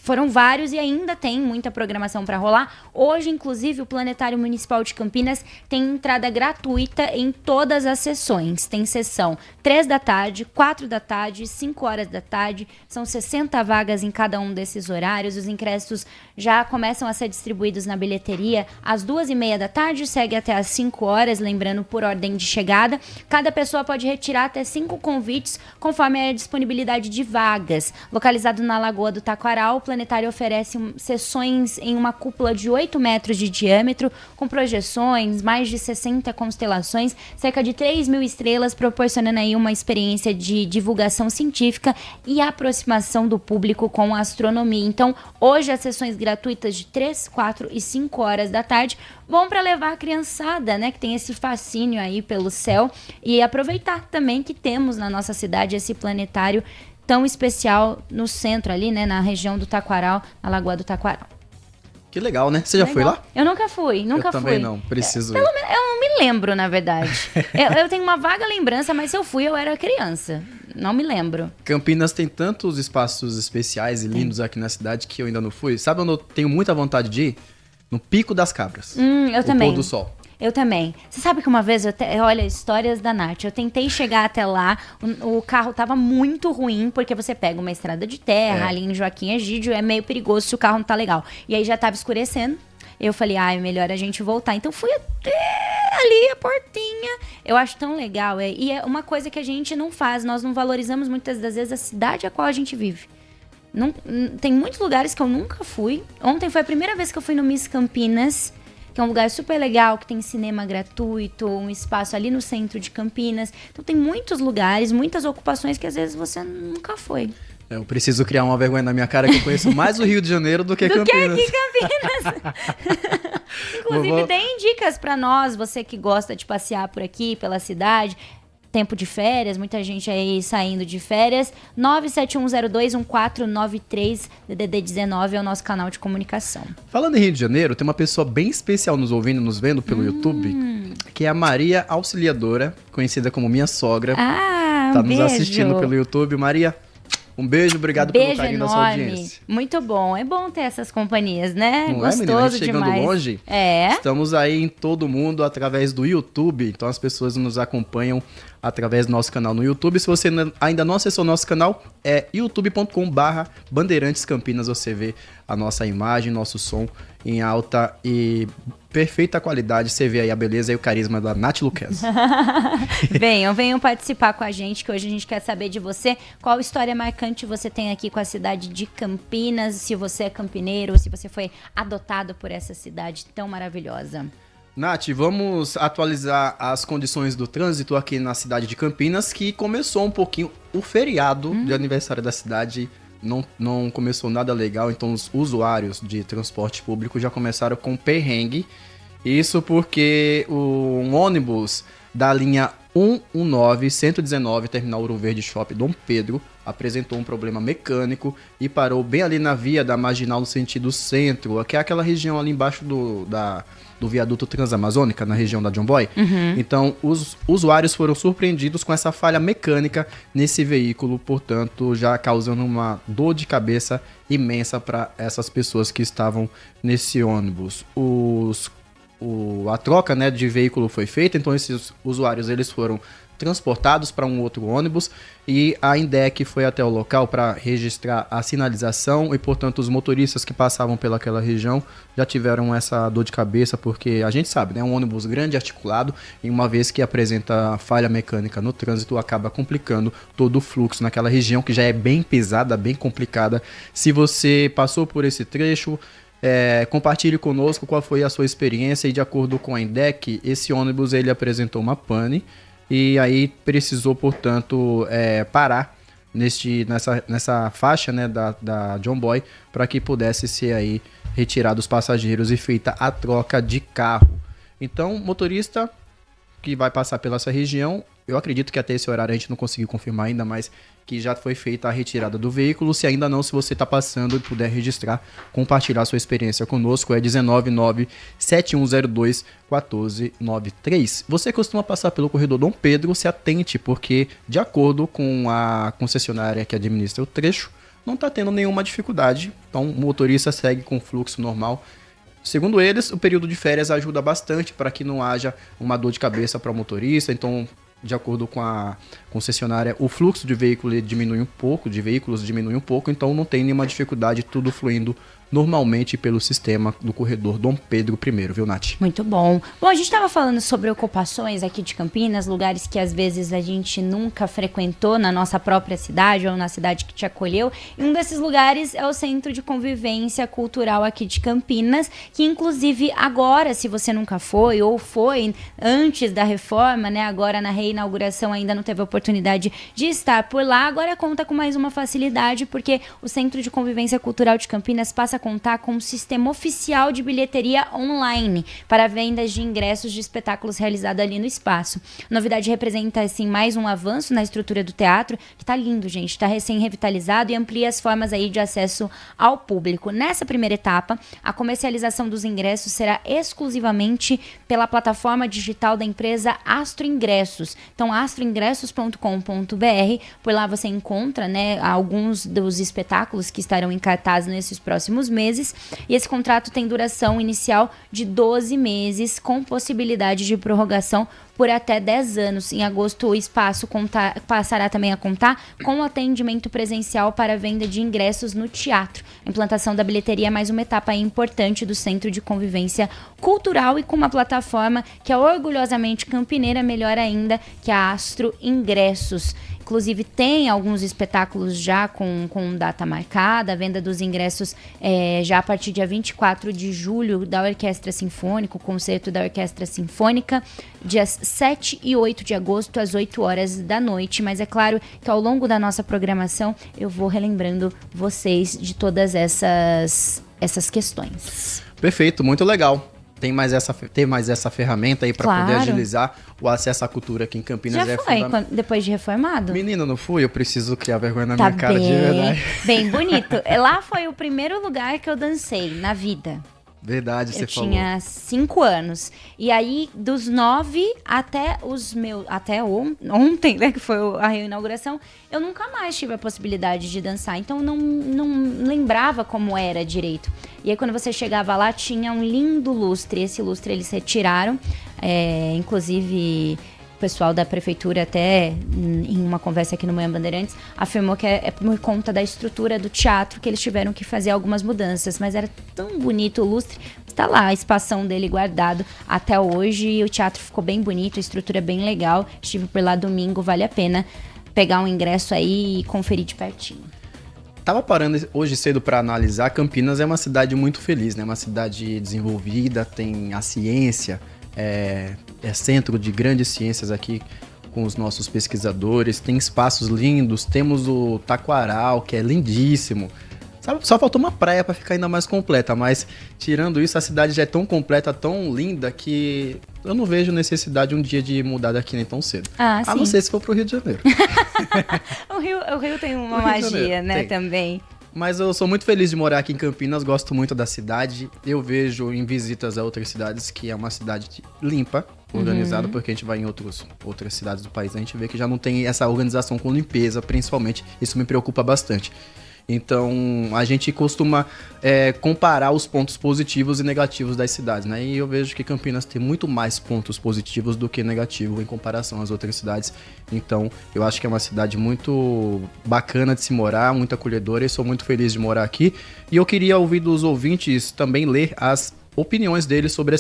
[SPEAKER 14] foram vários e ainda tem muita programação para rolar. Hoje, inclusive, o Planetário Municipal de Campinas tem entrada gratuita em todas as sessões. Tem sessão 3 da tarde, 4 da tarde, 5 horas da tarde. São 60 vagas em cada um desses horários. Os ingressos já começam a ser distribuídos na bilheteria às 2h30 da tarde, segue até às 5 horas, lembrando por ordem de chegada. Cada pessoa pode retirar até 5 convites, conforme a disponibilidade de vagas. Localizado na Lagoa do Taquaral, o Planetário oferece sessões em uma cúpula de 8 metros de diâmetro, com projeções, mais de 60 constelações, cerca de 3.000 estrelas, proporcionando aí uma experiência de divulgação científica e aproximação do público com a astronomia. Então, hoje as sessões gratuitas de 3, 4 e 5 horas da tarde vão para levar a criançada, né, que tem esse fascínio aí pelo céu, e aproveitar também que temos na nossa cidade esse planetário tão especial no centro ali, né, na região do Taquaral, na Lagoa do Taquaral.
[SPEAKER 7] Que legal, né? Você já foi lá?
[SPEAKER 14] Eu nunca fui.
[SPEAKER 7] Eu também não, preciso ir.
[SPEAKER 14] Pelo menos, eu não me lembro, na verdade. eu tenho uma vaga lembrança, mas se eu fui, eu era criança. Não me lembro.
[SPEAKER 7] Campinas tem tantos espaços especiais e lindos aqui na cidade que eu ainda não fui. Sabe onde eu tenho muita vontade de ir? No Pico das Cabras.
[SPEAKER 14] Eu também.
[SPEAKER 7] O pôr do sol.
[SPEAKER 14] Eu também. Você sabe que uma vez, olha, histórias da Nath, eu tentei chegar até lá, o carro tava muito ruim, porque você pega uma estrada de terra, ali em Joaquim Egídio, é meio perigoso se o carro não tá legal. E aí já tava escurecendo, eu falei, é melhor a gente voltar. Então fui até ali, a portinha. Eu acho tão legal, e é uma coisa que a gente não faz, nós não valorizamos muitas das vezes a cidade a qual a gente vive. Tem muitos lugares que eu nunca fui. Ontem foi a primeira vez que eu fui no Miss Campinas, que é um lugar super legal, que tem cinema gratuito, um espaço ali no centro de Campinas. Então tem muitos lugares, muitas ocupações que às vezes você nunca foi.
[SPEAKER 7] Eu preciso criar uma vergonha na minha cara que eu conheço mais o Rio de Janeiro do que Campinas.
[SPEAKER 14] Do que aqui Campinas. Inclusive, deem dicas pra nós, você que gosta de passear por aqui, pela cidade. Tempo de férias, muita gente aí saindo de férias. 971021493, DDD 19 é o nosso canal de comunicação.
[SPEAKER 7] Falando em Rio de Janeiro, tem uma pessoa bem especial nos ouvindo, nos vendo pelo YouTube, que é a Maria Auxiliadora, conhecida como minha sogra. Tá nos assistindo pelo YouTube. Maria, um beijo, obrigado pelo carinho da sua audiência.
[SPEAKER 14] Muito bom, é bom ter essas companhias, né?
[SPEAKER 7] Não
[SPEAKER 14] Gostoso
[SPEAKER 7] chegando
[SPEAKER 14] demais.
[SPEAKER 7] Longe, estamos aí em todo mundo através do YouTube, então as pessoas nos acompanham através do nosso canal no YouTube. Se você ainda não acessou o nosso canal, é youtube.com/Bandeirantes Campinas. Você vê a nossa imagem, nosso som em alta e perfeita qualidade. Você vê aí a beleza e o carisma da Nath Luquezzi.
[SPEAKER 14] Venham participar com a gente, que hoje a gente quer saber de você. Qual história marcante você tem aqui com a cidade de Campinas? Se você é campineiro, se você foi adotado por essa cidade tão maravilhosa.
[SPEAKER 7] Nath, vamos atualizar as condições do trânsito aqui na cidade de Campinas, que começou um pouquinho o feriado de aniversário da cidade. Não começou nada legal, então os usuários de transporte público já começaram com perrengue. Isso porque um ônibus da linha 119-119, terminal Ouro Verde Shopping Dom Pedro, apresentou um problema mecânico e parou bem ali na via da Marginal no sentido centro, que é aquela região ali embaixo do viaduto Transamazônica, na região da John Boy. Então, os usuários foram surpreendidos com essa falha mecânica nesse veículo, portanto, já causando uma dor de cabeça imensa para essas pessoas que estavam nesse ônibus. A troca, né, de veículo foi feita, então esses usuários eles foram transportados para um outro ônibus e a INDEC foi até o local para registrar a sinalização e, portanto, os motoristas que passavam pelaquela região já tiveram essa dor de cabeça, porque a gente sabe, né, um ônibus grande articulado, e uma vez que apresenta falha mecânica no trânsito, acaba complicando todo o fluxo naquela região que já é bem pesada, bem complicada. Se você passou por esse trecho, compartilhe conosco qual foi a sua experiência, e de acordo com a INDEC, esse ônibus ele apresentou uma pane e aí precisou, portanto, parar nessa faixa, né, da John Boy, para que pudesse ser aí retirado os passageiros e feita a troca de carro. Então, motorista que vai passar pela essa região, eu acredito que até esse horário a gente não conseguiu confirmar ainda, mas que já foi feita a retirada do veículo. Se ainda não, se você está passando e puder registrar, compartilhar sua experiência conosco, é 199-7102-1493. Você costuma passar pelo corredor Dom Pedro, se atente, porque de acordo com a concessionária que administra o trecho, não está tendo nenhuma dificuldade, então o motorista segue com fluxo normal. Segundo eles, o período de férias ajuda bastante para que não haja uma dor de cabeça para o motorista, então, de acordo com a concessionária, o fluxo de veículos diminui um pouco, então não tem nenhuma dificuldade, tudo fluindo normalmente pelo sistema do corredor Dom Pedro I, viu, Nath?
[SPEAKER 14] Muito bom. Bom, a gente estava falando sobre ocupações aqui de Campinas, lugares que às vezes a gente nunca frequentou na nossa própria cidade ou na cidade que te acolheu. E um desses lugares é o Centro de Convivência Cultural aqui de Campinas, que inclusive agora, se você nunca foi ou foi antes da reforma, né, agora na reinauguração ainda não teve a oportunidade de estar por lá, agora conta com mais uma facilidade, porque o Centro de Convivência Cultural de Campinas passa a contar com um sistema oficial de bilheteria online para vendas de ingressos de espetáculos realizados ali no espaço. A novidade representa, assim, mais um avanço na estrutura do teatro, que tá lindo, gente, tá recém-revitalizado e amplia as formas aí de acesso ao público. Nessa primeira etapa, a comercialização dos ingressos será exclusivamente pela plataforma digital da empresa Astro Ingressos. Então, astroingressos.com.br, por lá você encontra, né, alguns dos espetáculos que estarão em cartaz nesses próximos próximos meses. E esse contrato tem duração inicial de 12 meses, com possibilidade de prorrogação por até 10 anos. Em agosto, o espaço passará também a contar com atendimento presencial para a venda de ingressos no teatro. A implantação da bilheteria é mais uma etapa importante do Centro de Convivência Cultural e com uma plataforma que é orgulhosamente campineira, melhor ainda, que a Astro Ingressos. Inclusive, tem alguns espetáculos já com data marcada, a venda dos ingressos já a partir de dia 24 de julho da Orquestra Sinfônica, o concerto da Orquestra Sinfônica, dias 7 e 8 de agosto, às 8 horas da noite. Mas é claro que ao longo da nossa programação eu vou relembrando vocês de todas essas questões.
[SPEAKER 7] Perfeito, muito legal. Tem mais essa ferramenta aí para poder agilizar o acesso à cultura aqui em Campinas.
[SPEAKER 14] Já foi, depois de reformado?
[SPEAKER 7] Menina, não fui, eu preciso criar vergonha na minha cara de verdade.
[SPEAKER 14] Bem bonito. Lá foi o primeiro lugar que eu dancei na vida.
[SPEAKER 7] Verdade, você falou.
[SPEAKER 14] Eu tinha 5 anos. E aí, dos 9 até ontem, né, que foi a inauguração, eu nunca mais tive a possibilidade de dançar. Então, não lembrava como era direito. E aí, quando você chegava lá, tinha um lindo lustre. Esse lustre eles retiraram. Inclusive, o pessoal da prefeitura, até em uma conversa aqui no Manhã Bandeirantes, afirmou que é por conta da estrutura do teatro que eles tiveram que fazer algumas mudanças. Mas era tão bonito o lustre. Está lá a espação dele guardado até hoje. E o teatro ficou bem bonito, a estrutura é bem legal. Estive por lá domingo, vale a pena pegar um ingresso aí e conferir de pertinho.
[SPEAKER 7] Tava parando hoje cedo para analisar. Campinas é uma cidade muito feliz, né? Uma cidade desenvolvida, tem a ciência, é centro de grandes ciências aqui com os nossos pesquisadores, tem espaços lindos, temos o Taquaral, que é lindíssimo. Só faltou uma praia para ficar ainda mais completa, mas tirando isso, a cidade já é tão completa, tão linda, que eu não vejo necessidade um dia de mudar daqui nem tão cedo. A não ser se for pro Rio de Janeiro.
[SPEAKER 14] O Rio tem uma magia, né, também.
[SPEAKER 7] Mas eu sou muito feliz de morar aqui em Campinas, gosto muito da cidade. Eu vejo em visitas a outras cidades que é uma cidade limpa, organizada, porque a gente vai em outras cidades do país, a gente vê que já não tem essa organização com limpeza, principalmente. Isso me preocupa bastante. Então, a gente costuma comparar os pontos positivos e negativos das cidades, né? E eu vejo que Campinas tem muito mais pontos positivos do que negativos em comparação às outras cidades. Então, eu acho que é uma cidade muito bacana de se morar, muito acolhedora, e sou muito feliz de morar aqui. E eu queria ouvir dos ouvintes também ler as opiniões deles sobre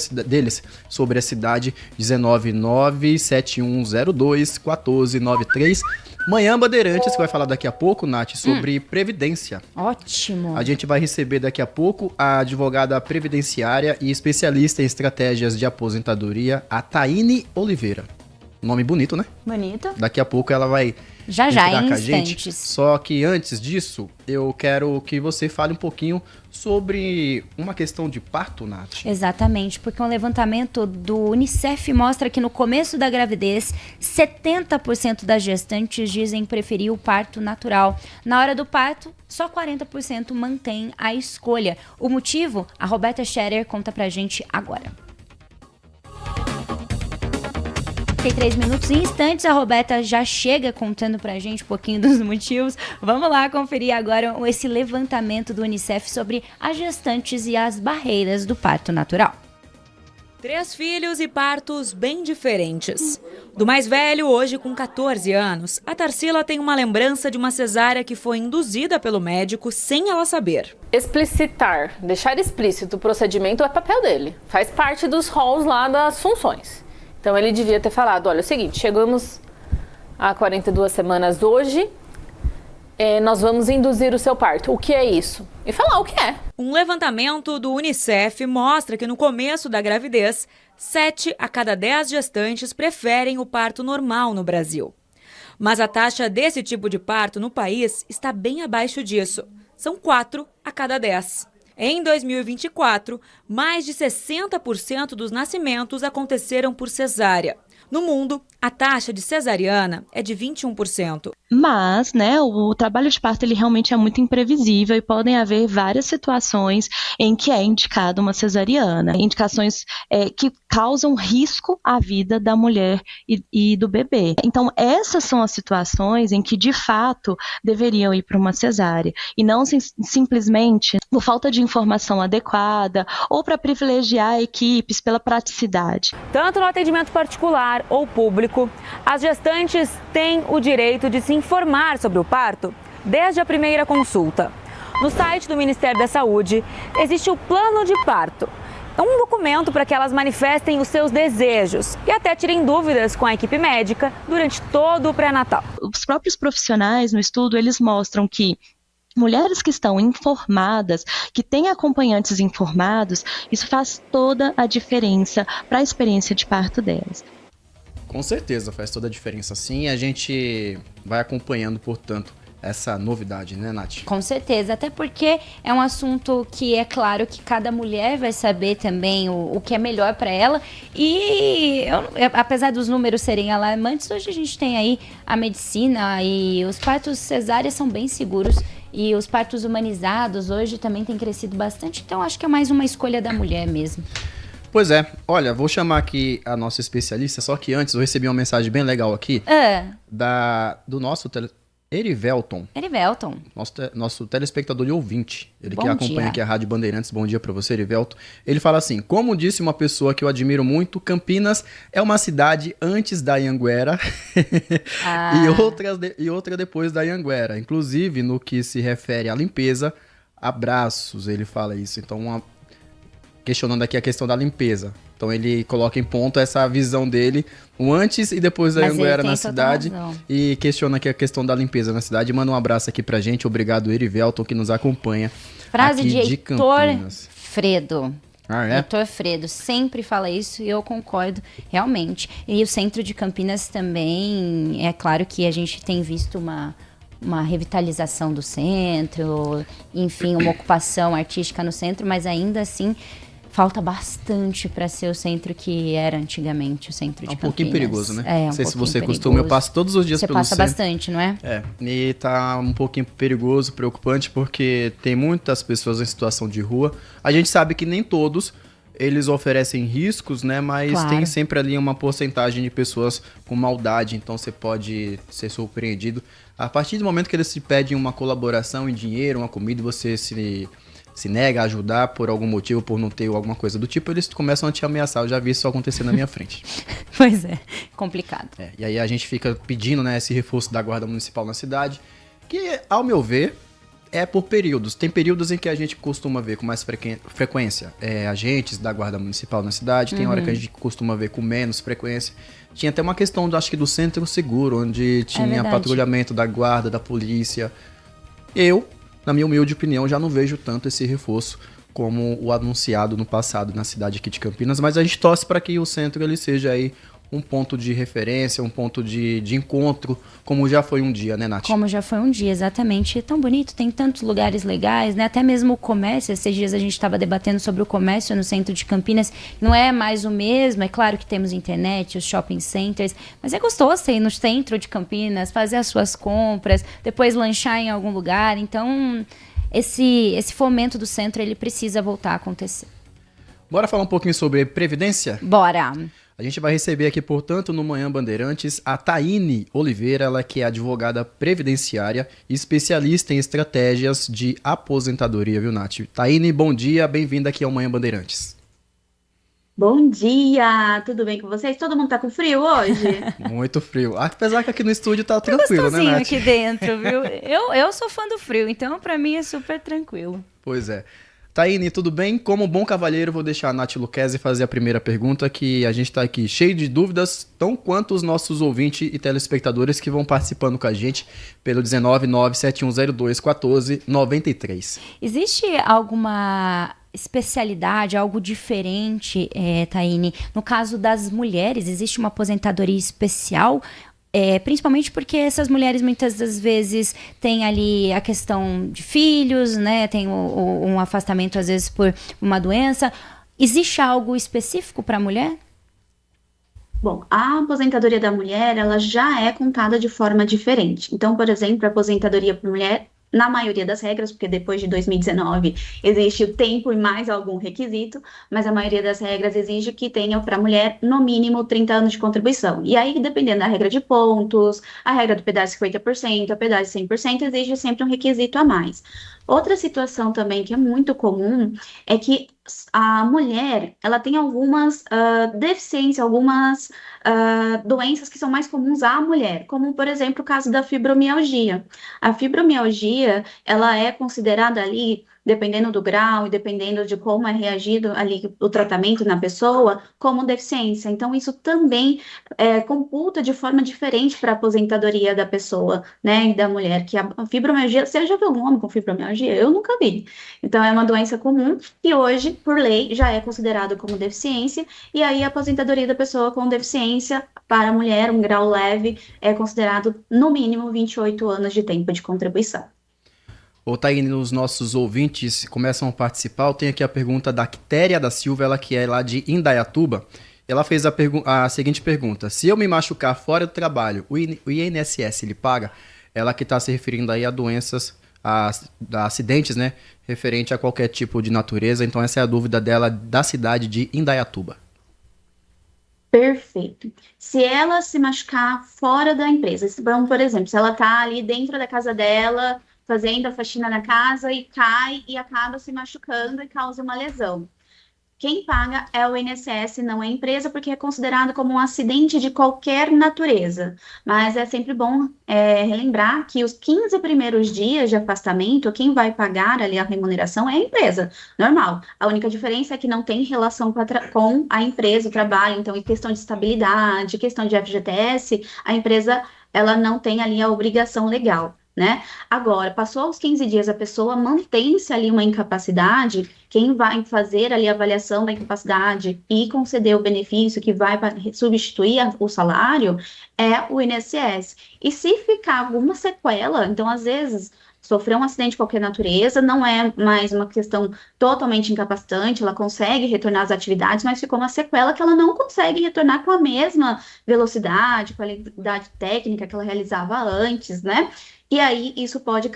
[SPEAKER 7] a cidade. 19971021493. Manhã Bandeirantes, que vai falar daqui a pouco, Nath, sobre Previdência.
[SPEAKER 14] Ótimo.
[SPEAKER 7] A gente vai receber daqui a pouco a advogada previdenciária e especialista em estratégias de aposentadoria, a Taine Oliveira. Nome bonito, né?
[SPEAKER 14] Bonito.
[SPEAKER 7] Daqui a pouco ela vai
[SPEAKER 14] já
[SPEAKER 7] entrar
[SPEAKER 14] em
[SPEAKER 7] com a gente.
[SPEAKER 14] instantes.
[SPEAKER 7] Só que antes disso, eu quero que você fale um pouquinho sobre uma questão de parto, Nath.
[SPEAKER 14] Exatamente, porque um levantamento do Unicef mostra que no começo da gravidez, 70% das gestantes dizem preferir o parto natural. Na hora do parto, só 40% mantém a escolha. O motivo? A Roberta Scherer conta pra gente agora. 3 minutos e instantes, a Roberta já chega contando pra gente um pouquinho dos motivos. Vamos lá conferir agora esse levantamento do Unicef sobre as gestantes e as barreiras do parto natural.
[SPEAKER 19] 3 filhos e partos bem diferentes. Do mais velho, hoje com 14 anos, a Tarsila tem uma lembrança de uma cesárea que foi induzida pelo médico sem ela saber.
[SPEAKER 20] Explicitar, deixar explícito o procedimento é papel dele. Faz parte dos roles lá das funções. Então ele devia ter falado, olha, é o seguinte, chegamos a 42 semanas hoje, nós vamos induzir o seu parto. O que é isso? E falar o que é.
[SPEAKER 19] Um levantamento do Unicef mostra que no começo da gravidez, 7 a cada 10 gestantes preferem o parto normal no Brasil. Mas a taxa desse tipo de parto no país está bem abaixo disso. São 4 a cada 10. Em 2024, mais de 60% dos nascimentos aconteceram por cesárea. No mundo, a taxa de cesariana é de 21%.
[SPEAKER 21] Mas, né, o trabalho de parto ele realmente é muito imprevisível e podem haver várias situações em que é indicada uma cesariana. Indicações que causam risco à vida da mulher e do bebê. Então, essas são as situações em que, de fato, deveriam ir para uma cesárea. E não simplesmente por falta de informação adequada ou para privilegiar equipes pela praticidade.
[SPEAKER 19] Tanto no atendimento particular ou público, as gestantes têm o direito de se informar sobre o parto desde a primeira consulta. No site do Ministério da Saúde existe o plano de parto. É um documento para que elas manifestem os seus desejos e até tirem dúvidas com a equipe médica durante todo o pré-natal.
[SPEAKER 21] Os próprios profissionais no estudo, eles mostram que mulheres que estão informadas, que têm acompanhantes informados, isso faz toda a diferença para a experiência de parto delas.
[SPEAKER 7] Com certeza faz toda a diferença, sim. A gente vai acompanhando, portanto, essa novidade, né, Nath?
[SPEAKER 14] Com certeza, até porque é um assunto que é claro que cada mulher vai saber também o que é melhor para ela. E apesar dos números serem alarmantes, hoje a gente tem aí a medicina e os partos cesáreas são bem seguros. E os partos humanizados hoje também têm crescido bastante, então acho que é mais uma escolha da mulher mesmo.
[SPEAKER 7] Pois é, olha, vou chamar aqui a nossa especialista, só que antes eu recebi uma mensagem bem legal aqui do nosso Erivelton.
[SPEAKER 14] Erivelton.
[SPEAKER 7] Nosso telespectador e ouvinte. Ele que
[SPEAKER 14] Bom
[SPEAKER 7] acompanha
[SPEAKER 14] dia.
[SPEAKER 7] aqui a Rádio Bandeirantes. Bom dia pra você, Erivelton. Ele fala assim: como disse uma pessoa que eu admiro muito, Campinas é uma cidade antes da Anhanguera e outra depois da Anhanguera. Inclusive, no que se refere à limpeza, abraços, ele fala isso. Então, questionando aqui a questão da limpeza. Então ele coloca em ponto essa visão dele, o antes e depois da Anhanguera na cidade, e questiona aqui a questão da limpeza na cidade. Manda um abraço aqui pra gente, obrigado Erivelton que nos acompanha.
[SPEAKER 14] Frase
[SPEAKER 7] aqui
[SPEAKER 14] de Heitor
[SPEAKER 7] Campinas.
[SPEAKER 14] Fredo.
[SPEAKER 7] Ah, é?
[SPEAKER 14] Heitor Fredo sempre fala isso e eu concordo realmente. E o centro de Campinas também, é claro que a gente tem visto uma revitalização do centro, enfim, uma ocupação artística no centro, mas ainda assim falta bastante para ser o centro que era antigamente, o centro de Campinas.
[SPEAKER 7] Um pouquinho perigoso, né?
[SPEAKER 14] É,
[SPEAKER 7] não sei se você
[SPEAKER 14] perigoso.
[SPEAKER 7] costuma, eu passo todos os dias
[SPEAKER 14] você
[SPEAKER 7] pelo
[SPEAKER 14] passa
[SPEAKER 7] centro.
[SPEAKER 14] bastante, não é?
[SPEAKER 7] É, e tá um pouquinho perigoso, preocupante, porque tem muitas pessoas em situação de rua. A gente sabe que nem todos eles oferecem riscos, né? Mas
[SPEAKER 14] Claro.
[SPEAKER 7] tem sempre ali uma porcentagem de pessoas com maldade, então você pode ser surpreendido. A partir do momento que eles te pedem uma colaboração em dinheiro, uma comida, você se nega a ajudar por algum motivo, por não ter alguma coisa do tipo, eles começam a te ameaçar. Eu já vi isso acontecer na minha frente.
[SPEAKER 14] Pois é, complicado.
[SPEAKER 7] E aí a gente fica pedindo, né, esse reforço da Guarda Municipal na cidade, que, ao meu ver, é por períodos. Tem períodos em que a gente costuma ver com mais frequência agentes da Guarda Municipal na cidade, tem hora que a gente costuma ver com menos frequência. Tinha até uma questão, acho que do Centro Seguro, onde tinha patrulhamento da guarda, da polícia. Eu, na minha humilde opinião, já não vejo tanto esse reforço como o anunciado no passado na cidade aqui de Campinas, mas a gente torce para que o centro ele seja aí um ponto de referência, um ponto de encontro, como já foi um dia, né, Nath?
[SPEAKER 14] Como já foi um dia, exatamente. É tão bonito, tem tantos lugares legais, né? Até mesmo o comércio, esses dias a gente estava debatendo sobre o comércio no centro de Campinas, não é mais o mesmo, é claro que temos internet, os shopping centers, mas é gostoso ir no centro de Campinas, fazer as suas compras, depois lanchar em algum lugar, então esse fomento do centro, ele precisa voltar a acontecer.
[SPEAKER 7] Bora falar um pouquinho sobre previdência?
[SPEAKER 14] Bora!
[SPEAKER 7] A gente vai receber aqui, portanto, no Manhã Bandeirantes, a Taine Oliveira, ela que é advogada previdenciária e especialista em estratégias de aposentadoria, viu, Nath? Taine, bom dia, bem-vinda aqui ao Manhã Bandeirantes.
[SPEAKER 22] Bom dia, tudo bem com vocês? Todo mundo tá com frio hoje?
[SPEAKER 7] Muito frio. Apesar que aqui no estúdio tá tranquilo, né, Nath?
[SPEAKER 14] Aqui dentro, viu? Eu sou fã do frio, então pra mim é super tranquilo.
[SPEAKER 7] Pois é. Taine, tudo bem? Como bom cavalheiro, vou deixar a Nath Luquezzi fazer a primeira pergunta, que a gente tá aqui cheio de dúvidas, tão quanto os nossos ouvintes e telespectadores que vão participando com a gente pelo 19971021493.
[SPEAKER 14] Existe alguma especialidade, algo diferente, Taine? No caso das mulheres, existe uma aposentadoria especial? Principalmente porque essas mulheres muitas das vezes têm ali a questão de filhos, né? Tem um afastamento às vezes por uma doença. Existe algo específico para a mulher?
[SPEAKER 22] Bom, a aposentadoria da mulher, ela já é contada de forma diferente. Então, por exemplo, a aposentadoria para mulher, na maioria das regras, porque depois de 2019 existe o tempo e mais algum requisito, mas a maioria das regras exige que tenha para a mulher no mínimo 30 anos de contribuição. E aí, dependendo da regra de pontos, a regra do pedágio 50%, a pedágio 100%, exige sempre um requisito a mais. Outra situação também que é muito comum é que a mulher, ela tem algumas deficiências, algumas doenças que são mais comuns à mulher, como, por exemplo, o caso da fibromialgia. A fibromialgia, ela é considerada ali, dependendo do grau e dependendo de como é reagido ali o tratamento na pessoa, como deficiência. Então, isso também computa de forma diferente para a aposentadoria da pessoa, né, e da mulher, que a fibromialgia, você já viu algum homem com fibromialgia? Eu nunca vi. Então, é uma doença comum e hoje, por lei, já é considerado como deficiência, e aí a aposentadoria da pessoa com deficiência para a mulher, um grau leve, é considerado no mínimo 28 anos de tempo de contribuição.
[SPEAKER 7] Ô, Taine, os nossos ouvintes começam a participar. Eu tenho aqui a pergunta da Quitéria da Silva, ela que é lá de Indaiatuba. Ela fez a seguinte pergunta: se eu me machucar fora do trabalho, o INSS ele paga? Ela que está se referindo aí a doenças, a acidentes, né, referente a qualquer tipo de natureza. Então essa é a dúvida dela da cidade de Indaiatuba.
[SPEAKER 22] Perfeito. Se ela se machucar fora da empresa, por exemplo, se ela está ali dentro da casa dela, fazendo a faxina na casa e cai e acaba se machucando e causa uma lesão. Quem paga é o INSS, não é a empresa, porque é considerado como um acidente de qualquer natureza. Mas é sempre bom relembrar que os 15 primeiros dias de afastamento, quem vai pagar ali a remuneração é a empresa, normal. A única diferença é que não tem relação com a empresa, o trabalho. Então, em questão de estabilidade, questão de FGTS, a empresa ela não tem ali a obrigação legal, né? Agora, passou os 15 dias, a pessoa mantém-se ali uma incapacidade, quem vai fazer ali a avaliação da incapacidade e conceder o benefício que vai substituir o salário é o INSS. E se ficar alguma sequela, então às vezes sofreu um acidente de qualquer natureza, não é mais uma questão totalmente incapacitante, ela consegue retornar às atividades, mas ficou uma sequela que ela não consegue retornar com a mesma velocidade, qualidade técnica que ela realizava antes, né? E aí, isso pode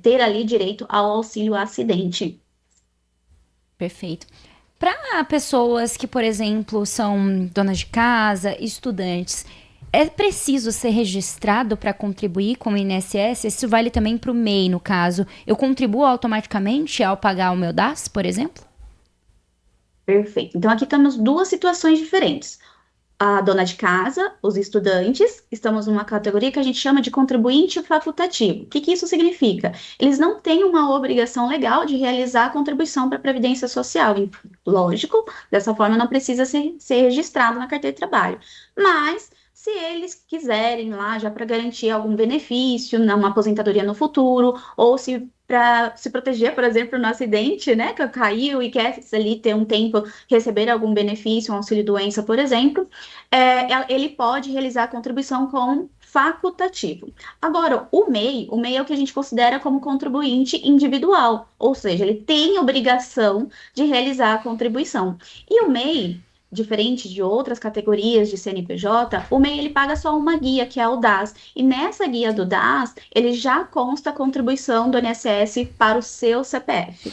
[SPEAKER 22] ter ali direito ao auxílio acidente.
[SPEAKER 14] Perfeito. Para pessoas que, por exemplo, são donas de casa, estudantes, é preciso ser registrado para contribuir com o INSS? Isso vale também para o MEI, no caso. Eu contribuo automaticamente ao pagar o meu DAS, por exemplo?
[SPEAKER 22] Perfeito. Então, aqui temos duas situações diferentes. A dona de casa, os estudantes, estamos numa categoria que a gente chama de contribuinte facultativo. O que isso significa? Eles não têm uma obrigação legal de realizar a contribuição para a Previdência Social. Lógico, dessa forma não precisa ser registrado na carteira de trabalho. Mas, se eles quiserem lá, já para garantir algum benefício, uma aposentadoria no futuro, ou se para se proteger, por exemplo, no acidente, né, que caiu e quer ali ter um tempo, receber algum benefício, um auxílio-doença, por exemplo, ele pode realizar a contribuição com facultativo. Agora, o MEI é o que a gente considera como contribuinte individual, ou seja, ele tem obrigação de realizar a contribuição. E o MEI, diferente de outras categorias de CNPJ, o MEI ele paga só uma guia, que é o DAS. E nessa guia do DAS, ele já consta a contribuição do INSS para o seu CPF.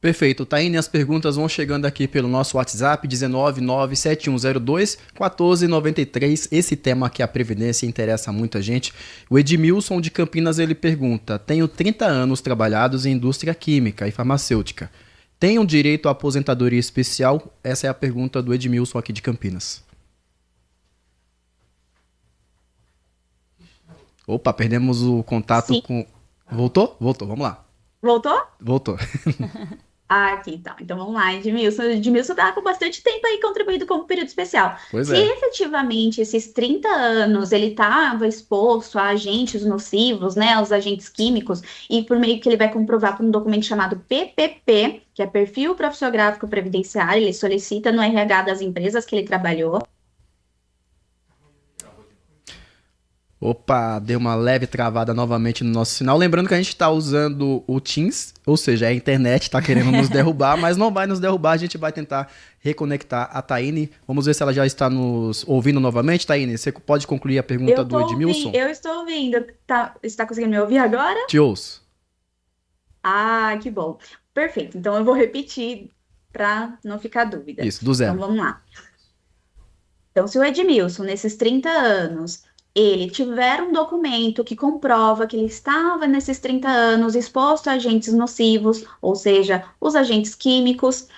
[SPEAKER 7] Perfeito. Taine, as perguntas vão chegando aqui pelo nosso WhatsApp, 1997102-1493. Esse tema aqui, a Previdência, interessa muita gente. O Edmilson de Campinas, ele pergunta: tenho 30 anos trabalhados em indústria química e farmacêutica. Tenham direito à aposentadoria especial? Essa é a pergunta do Edmilson aqui de Campinas. Opa, perdemos o contato. Sim. Com... Voltou? Voltou, vamos lá.
[SPEAKER 22] Voltou?
[SPEAKER 7] Voltou.
[SPEAKER 22] Aqui, então. Então vamos lá, Edmilson. Edmilson tá com bastante tempo aí contribuído como período especial.
[SPEAKER 7] Pois
[SPEAKER 22] Se efetivamente esses 30 anos ele estava exposto a agentes nocivos, né, aos agentes químicos, e por meio que ele vai comprovar por um documento chamado PPP, que é Perfil Profissiográfico Previdenciário, ele solicita no RH das empresas que ele trabalhou.
[SPEAKER 7] Opa, deu uma leve travada novamente no nosso sinal. Lembrando que a gente está usando o Teams, ou seja, a internet está querendo nos derrubar, mas não vai nos derrubar, a gente vai tentar reconectar a Taine. Vamos ver se ela já está nos ouvindo novamente. Taine, você pode concluir a pergunta do Edmilson?
[SPEAKER 22] Eu estou ouvindo. Está conseguindo me ouvir agora?
[SPEAKER 7] Te ouço.
[SPEAKER 22] Ah, que bom. Perfeito, então eu vou repetir para não ficar dúvida.
[SPEAKER 7] Isso, do zero.
[SPEAKER 22] Então vamos lá. Então, se o Edmilson, nesses 30 anos, ele tiver um documento que comprova que ele estava nesses 30 anos exposto a agentes nocivos, ou seja, os agentes químicos,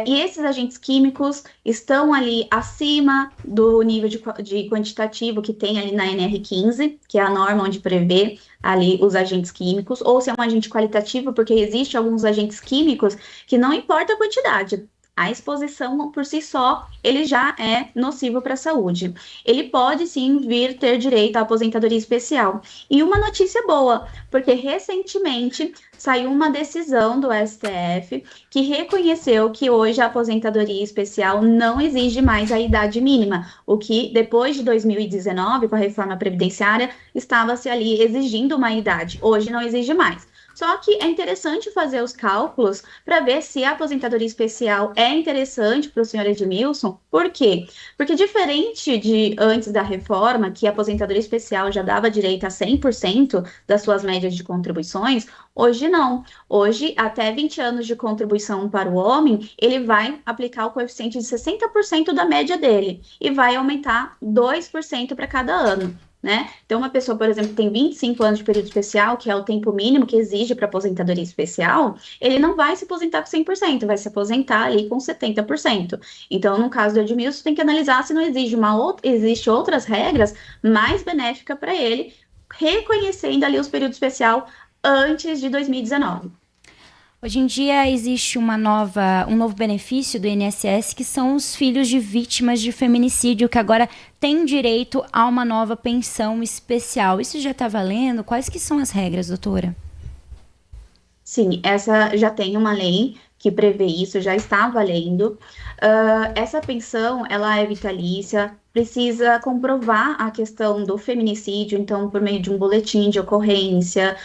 [SPEAKER 22] e esses agentes químicos estão ali acima do nível de quantitativo que tem ali na NR15, que é a norma onde prevê ali os agentes químicos, ou se é um agente qualitativo, porque existe alguns agentes químicos que não importa a quantidade, a exposição por si só, ele já é nocivo para a saúde. Ele pode sim vir ter direito à aposentadoria especial. E uma notícia boa, porque recentemente saiu uma decisão do STF que reconheceu que hoje a aposentadoria especial não exige mais a idade mínima, o que depois de 2019, com a reforma previdenciária, estava-se ali exigindo uma idade. Hoje não exige mais. Só que é interessante fazer os cálculos para ver se a aposentadoria especial é interessante para o senhor Edmilson. Por quê? Porque diferente de antes da reforma, que a aposentadoria especial já dava direito a 100% das suas médias de contribuições, hoje não. Hoje, até 20 anos de contribuição para o homem, ele vai aplicar o coeficiente de 60% da média dele e vai aumentar 2% para cada ano. Né? Então, uma pessoa, por exemplo, que tem 25 anos de período especial, que é o tempo mínimo que exige para aposentadoria especial, ele não vai se aposentar com 100%, vai se aposentar ali com 70%. Então, no caso do Edmilson, tem que analisar se não existe outras regras mais benéficas para ele, reconhecendo ali os períodos especial antes de 2019.
[SPEAKER 14] Hoje em dia existe um novo benefício do INSS, que são os filhos de vítimas de feminicídio, que agora têm direito a uma nova pensão especial. Isso já está valendo? Quais que são as regras, doutora?
[SPEAKER 22] Sim, essa já tem uma lei que prevê isso, já está valendo. Essa pensão, ela é vitalícia, precisa comprovar a questão do feminicídio, então, por meio de um boletim de ocorrência,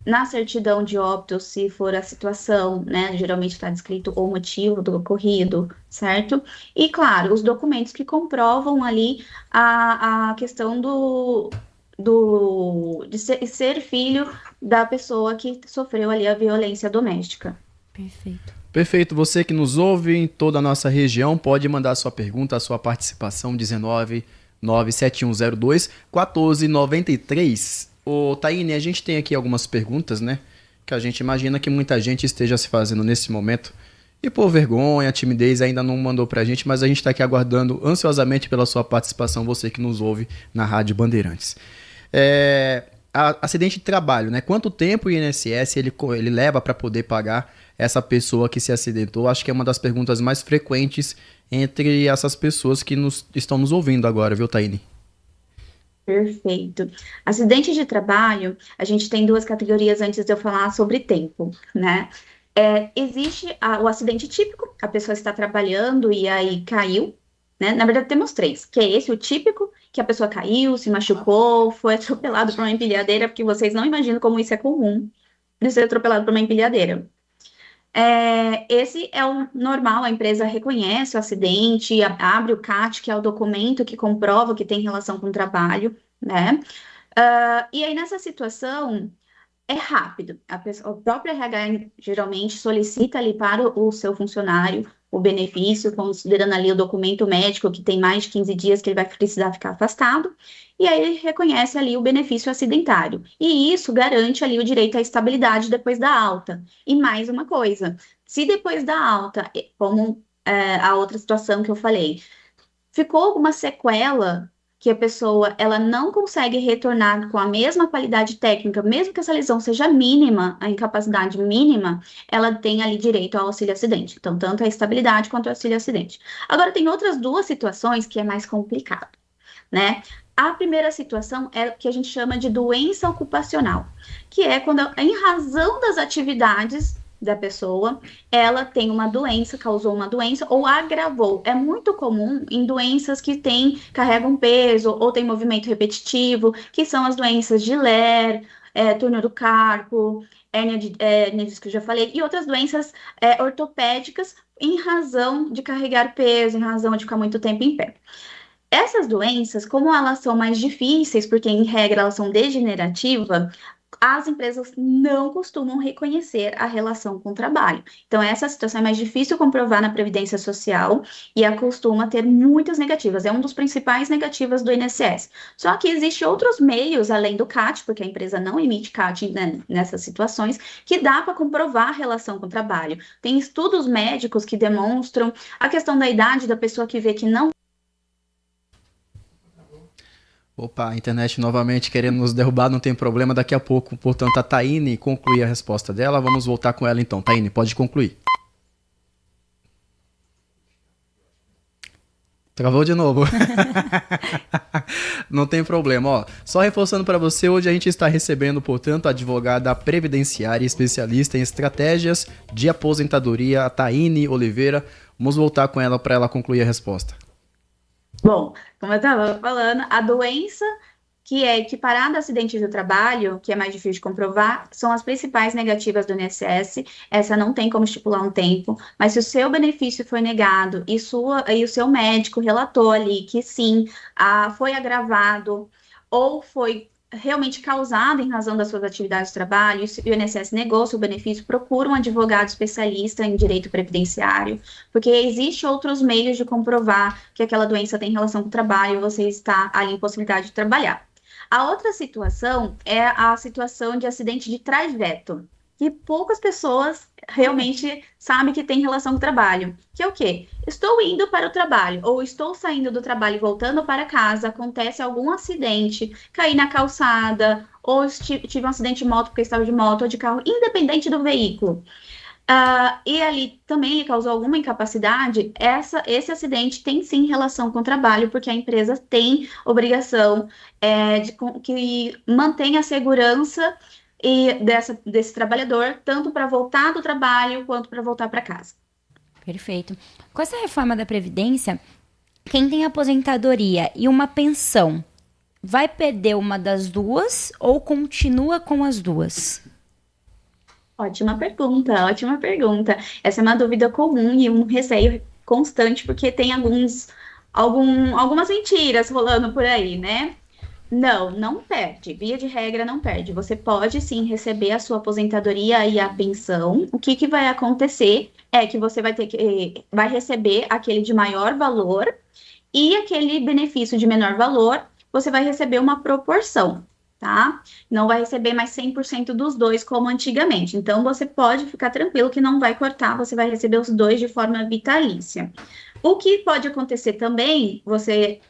[SPEAKER 22] na certidão de óbito, se for a situação, né, geralmente está descrito o motivo do ocorrido, certo? E, claro, os documentos que comprovam ali a questão de ser filho da pessoa que sofreu ali a violência doméstica.
[SPEAKER 14] Perfeito.
[SPEAKER 7] Perfeito. Você que nos ouve em toda a nossa região pode mandar sua pergunta, a sua participação, 1997102-1493. Ô, Taine, a gente tem aqui algumas perguntas, né? Que a gente imagina que muita gente esteja se fazendo nesse momento. E por vergonha, timidez, ainda não mandou pra gente, mas a gente tá aqui aguardando ansiosamente pela sua participação, você que nos ouve na Rádio Bandeirantes. Acidente de trabalho, né? Quanto tempo o INSS ele leva para poder pagar essa pessoa que se acidentou? Acho que é uma das perguntas mais frequentes entre essas pessoas que estão nos ouvindo agora, viu, Taine?
[SPEAKER 22] Perfeito. Acidente de trabalho, a gente tem duas categorias antes de eu falar sobre tempo, né? Existe o acidente típico, a pessoa está trabalhando e aí caiu, né? Na verdade, temos três, que é esse, o típico, que a pessoa caiu, se machucou, foi atropelado por uma empilhadeira, porque vocês não imaginam como isso é comum, de ser atropelado por uma empilhadeira. Esse é o normal, a empresa reconhece o acidente, abre o CAT, que é o documento que comprova que tem relação com o trabalho, né? E aí, nessa situação, é rápido. A própria RH geralmente solicita ali para o seu funcionário o benefício, considerando ali o documento médico que tem mais de 15 dias que ele vai precisar ficar afastado, e aí ele reconhece ali o benefício acidentário. E isso garante ali o direito à estabilidade depois da alta. E mais uma coisa, se depois da alta, como a outra situação que eu falei, ficou alguma sequela que a pessoa ela não consegue retornar com a mesma qualidade técnica, mesmo que essa lesão seja mínima, a incapacidade mínima, ela tem ali direito ao auxílio-acidente. Então, tanto a estabilidade quanto o auxílio-acidente. Agora, tem outras duas situações que é mais complicado, né? A primeira situação é o que a gente chama de doença ocupacional, que é quando, em razão das atividades, da pessoa, ela tem uma doença, causou uma doença ou agravou. É muito comum em doenças que carregam peso ou tem movimento repetitivo, que são as doenças de Lehr, túnel do carpo, hérnia de disco que eu já falei, e outras doenças ortopédicas em razão de carregar peso, em razão de ficar muito tempo em pé. Essas doenças, como elas são mais difíceis, porque em regra elas são degenerativas, as empresas não costumam reconhecer a relação com o trabalho. Então, essa situação é mais difícil comprovar na Previdência Social e costuma ter muitas negativas. É um dos principais negativas do INSS. Só que existem outros meios, além do CAT, porque a empresa não emite CAT, né, nessas situações, que dá para comprovar a relação com o trabalho. Tem estudos médicos que demonstram a questão da idade da pessoa que vê que não.
[SPEAKER 7] Opa, a internet novamente querendo nos derrubar, não tem problema, daqui a pouco, portanto, a Taine concluir a resposta dela, vamos voltar com ela então. Taine, pode concluir. Travou de novo. Não tem problema, ó. Só reforçando para você, hoje a gente está recebendo, portanto, a advogada previdenciária e especialista em estratégias de aposentadoria, a Taine Oliveira. Vamos voltar com ela para ela concluir a resposta.
[SPEAKER 22] Bom, como eu estava falando, a doença que é equiparada a acidente do trabalho, que é mais difícil de comprovar, são as principais negativas do INSS. Essa não tem como estipular um tempo, mas se o seu benefício foi negado e o seu médico relatou ali que sim, foi agravado ou foi realmente causado em razão das suas atividades de trabalho, e o INSS negou seu benefício, procura um advogado especialista em direito previdenciário, porque existem outros meios de comprovar que aquela doença tem relação com o trabalho e você está ali em possibilidade de trabalhar. A outra situação é a situação de acidente de trajeto, que poucas pessoas realmente sabem que tem relação com o trabalho. Que é o quê? Estou indo para o trabalho, ou estou saindo do trabalho e voltando para casa, acontece algum acidente, caí na calçada, ou tive um acidente de moto porque estava de moto ou de carro, independente do veículo. E ali também lhe causou alguma incapacidade, esse acidente tem sim relação com o trabalho, porque a empresa tem obrigação que mantenha a segurança desse trabalhador, tanto para voltar do trabalho quanto para voltar para casa.
[SPEAKER 14] Perfeito. Com essa reforma da Previdência, quem tem aposentadoria e uma pensão vai perder uma das duas ou continua com as duas?
[SPEAKER 22] Ótima pergunta, ótima pergunta. Essa é uma dúvida comum e um receio constante, porque tem algumas mentiras rolando por aí, né? Não perde. Via de regra, não perde. Você pode, sim, receber a sua aposentadoria e a pensão. O que vai acontecer é que você vai receber aquele de maior valor e aquele benefício de menor valor, você vai receber uma proporção, tá? Não vai receber mais 100% dos dois, como antigamente. Então, você pode ficar tranquilo que não vai cortar, você vai receber os dois de forma vitalícia. O que pode acontecer também, você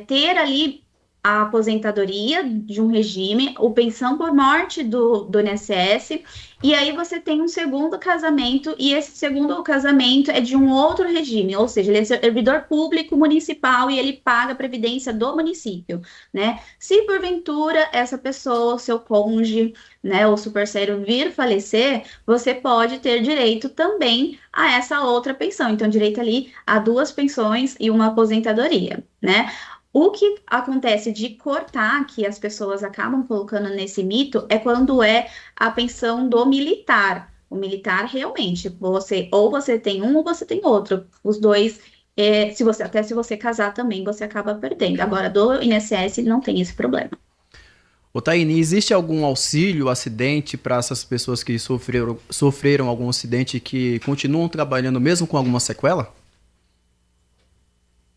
[SPEAKER 22] ter ali a aposentadoria de um regime, o pensão por morte do INSS, e aí você tem um segundo casamento, e esse segundo casamento é de um outro regime, ou seja, ele é servidor público municipal e ele paga a previdência do município, né? Se porventura essa pessoa, seu cônjuge, né, ou seu parceiro vir falecer, você pode ter direito também a essa outra pensão, então direito ali a 2 pensões e uma aposentadoria, né? O que acontece de cortar, que as pessoas acabam colocando nesse mito, é quando é a pensão do militar. O militar, realmente, ou você tem um ou você tem outro. Os dois, se você casar também, você acaba perdendo. Agora, do INSS não tem esse problema.
[SPEAKER 7] Ô Taine, existe algum auxílio, acidente para essas pessoas que sofreram algum acidente e que continuam trabalhando mesmo com alguma sequela?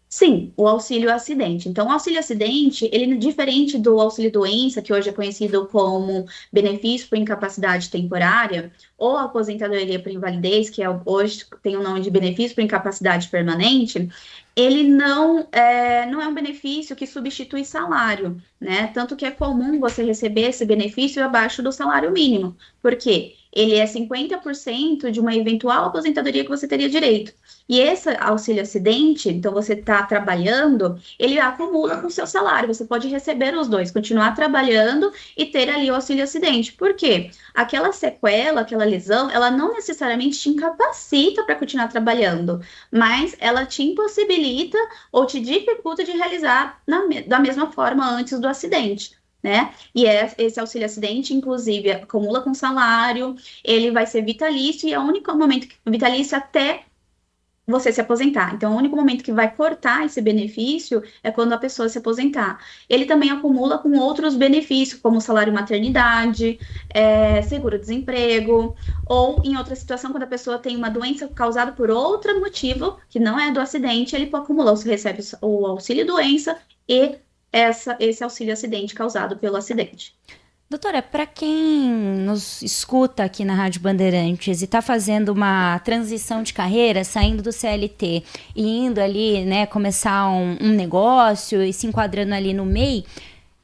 [SPEAKER 22] Sim, o auxílio acidente. Então, o auxílio acidente, ele é diferente do auxílio doença, que hoje é conhecido como benefício por incapacidade temporária, ou aposentadoria por invalidez, que hoje tem o nome de benefício por incapacidade permanente. Ele não é um benefício que substitui salário, né? Tanto que é comum você receber esse benefício abaixo do salário mínimo. Por quê? ele é 50% de uma eventual aposentadoria que você teria direito. E esse auxílio acidente, então você está trabalhando, ele acumula com o seu salário, você pode receber os dois, continuar trabalhando e ter ali o auxílio acidente. Por quê? Aquela sequela, aquela lesão, ela não necessariamente te incapacita para continuar trabalhando, mas ela te impossibilita ou te dificulta de realizar da mesma forma antes do acidente. Né? E esse auxílio acidente, inclusive, acumula com salário, ele vai ser vitalício e é o único momento vitalício até você se aposentar. Então, o único momento que vai cortar esse benefício é quando a pessoa se aposentar. Ele também acumula com outros benefícios, como salário maternidade, seguro-desemprego, ou em outra situação, quando a pessoa tem uma doença causada por outro motivo, que não é do acidente, ele acumula, você recebe o auxílio-doença e esse auxílio acidente causado pelo acidente.
[SPEAKER 14] Doutora, para quem nos escuta aqui na Rádio Bandeirantes e está fazendo uma transição de carreira, saindo do CLT e indo ali, né, começar um negócio e se enquadrando ali no MEI,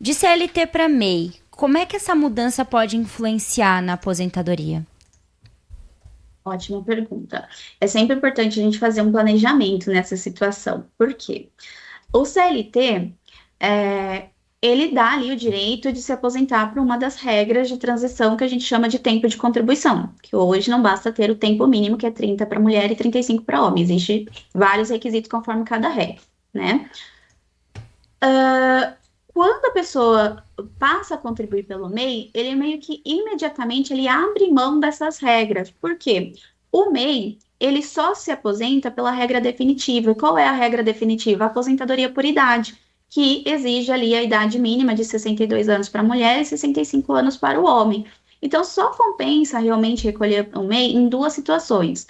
[SPEAKER 14] de CLT para MEI, como é que essa mudança pode influenciar na aposentadoria?
[SPEAKER 22] Ótima pergunta. É sempre importante a gente fazer um planejamento nessa situação. Por quê? O CLT... ele dá ali o direito de se aposentar por uma das regras de transição que a gente chama de tempo de contribuição, que hoje não basta ter o tempo mínimo, que é 30 para mulher e 35 para homem, existem vários requisitos conforme cada regra, né? Quando a pessoa passa a contribuir pelo MEI, ele meio que imediatamente ele abre mão dessas regras, por quê? O MEI, ele só se aposenta pela regra definitiva. Qual é a regra definitiva? A aposentadoria por idade, que exige ali a idade mínima de 62 anos para a mulher e 65 anos para o homem. Então, só compensa realmente recolher o MEI em duas situações.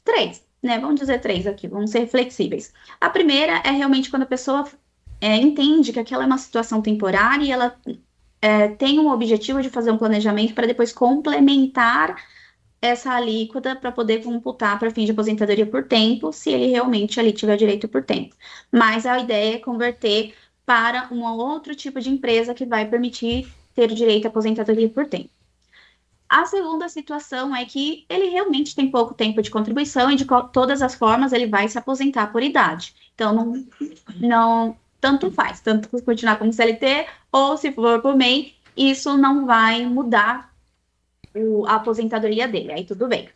[SPEAKER 22] 3, né? Vamos dizer 3 aqui, vamos ser flexíveis. A primeira é realmente quando a pessoa entende que aquela é uma situação temporária e ela tem um objetivo de fazer um planejamento para depois complementar essa alíquota para poder computar para fim de aposentadoria por tempo, se ele realmente ali tiver direito por tempo. Mas a ideia é converter para um outro tipo de empresa que vai permitir ter direito à aposentadoria por tempo. A segunda situação é que ele realmente tem pouco tempo de contribuição e de todas as formas ele vai se aposentar por idade. Então, não tanto faz, tanto continuar como CLT ou se for por MEI, isso não vai mudar a aposentadoria dele, aí tudo bem.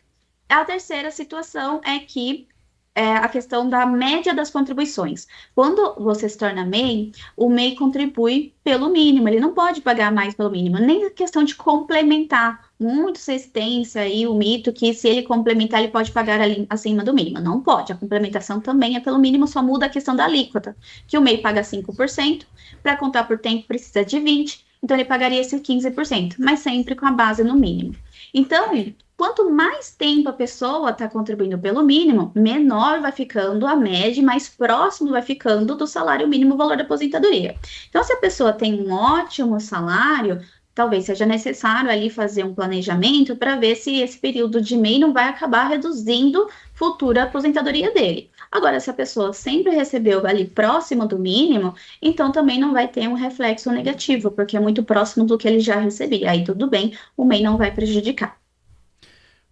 [SPEAKER 22] A terceira situação é que a questão da média das contribuições. Quando você se torna MEI, o MEI contribui pelo mínimo, ele não pode pagar mais pelo mínimo, nem a questão de complementar. Muito se tem aí o mito que se ele complementar, ele pode pagar ali acima do mínimo. Não pode, a complementação também é pelo mínimo, só muda a questão da alíquota, que o MEI paga 5%, para contar por tempo precisa de 20%, então ele pagaria esse 15%, mas sempre com a base no mínimo. Então, quanto mais tempo a pessoa está contribuindo pelo mínimo, menor vai ficando a média, mais próximo vai ficando do salário mínimo valor da aposentadoria. Então, se a pessoa tem um ótimo salário, talvez seja necessário ali fazer um planejamento para ver se esse período de MEI não vai acabar reduzindo futura aposentadoria dele. Agora, se a pessoa sempre recebeu ali próximo do mínimo, então também não vai ter um reflexo negativo, porque é muito próximo do que ele já recebia. Aí tudo bem, o MEI não vai prejudicar.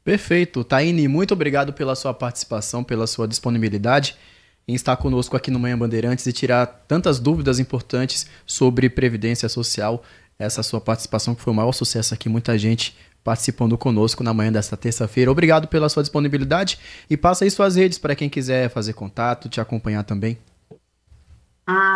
[SPEAKER 7] Perfeito. Taine, muito obrigado pela sua participação, pela sua disponibilidade em estar conosco aqui no Manhã Bandeirantes e tirar tantas dúvidas importantes sobre Previdência Social. Essa sua participação que foi o maior sucesso aqui, muita gente participando conosco na manhã desta terça-feira. Obrigado pela sua disponibilidade e passa aí suas redes para quem quiser fazer contato, te acompanhar também.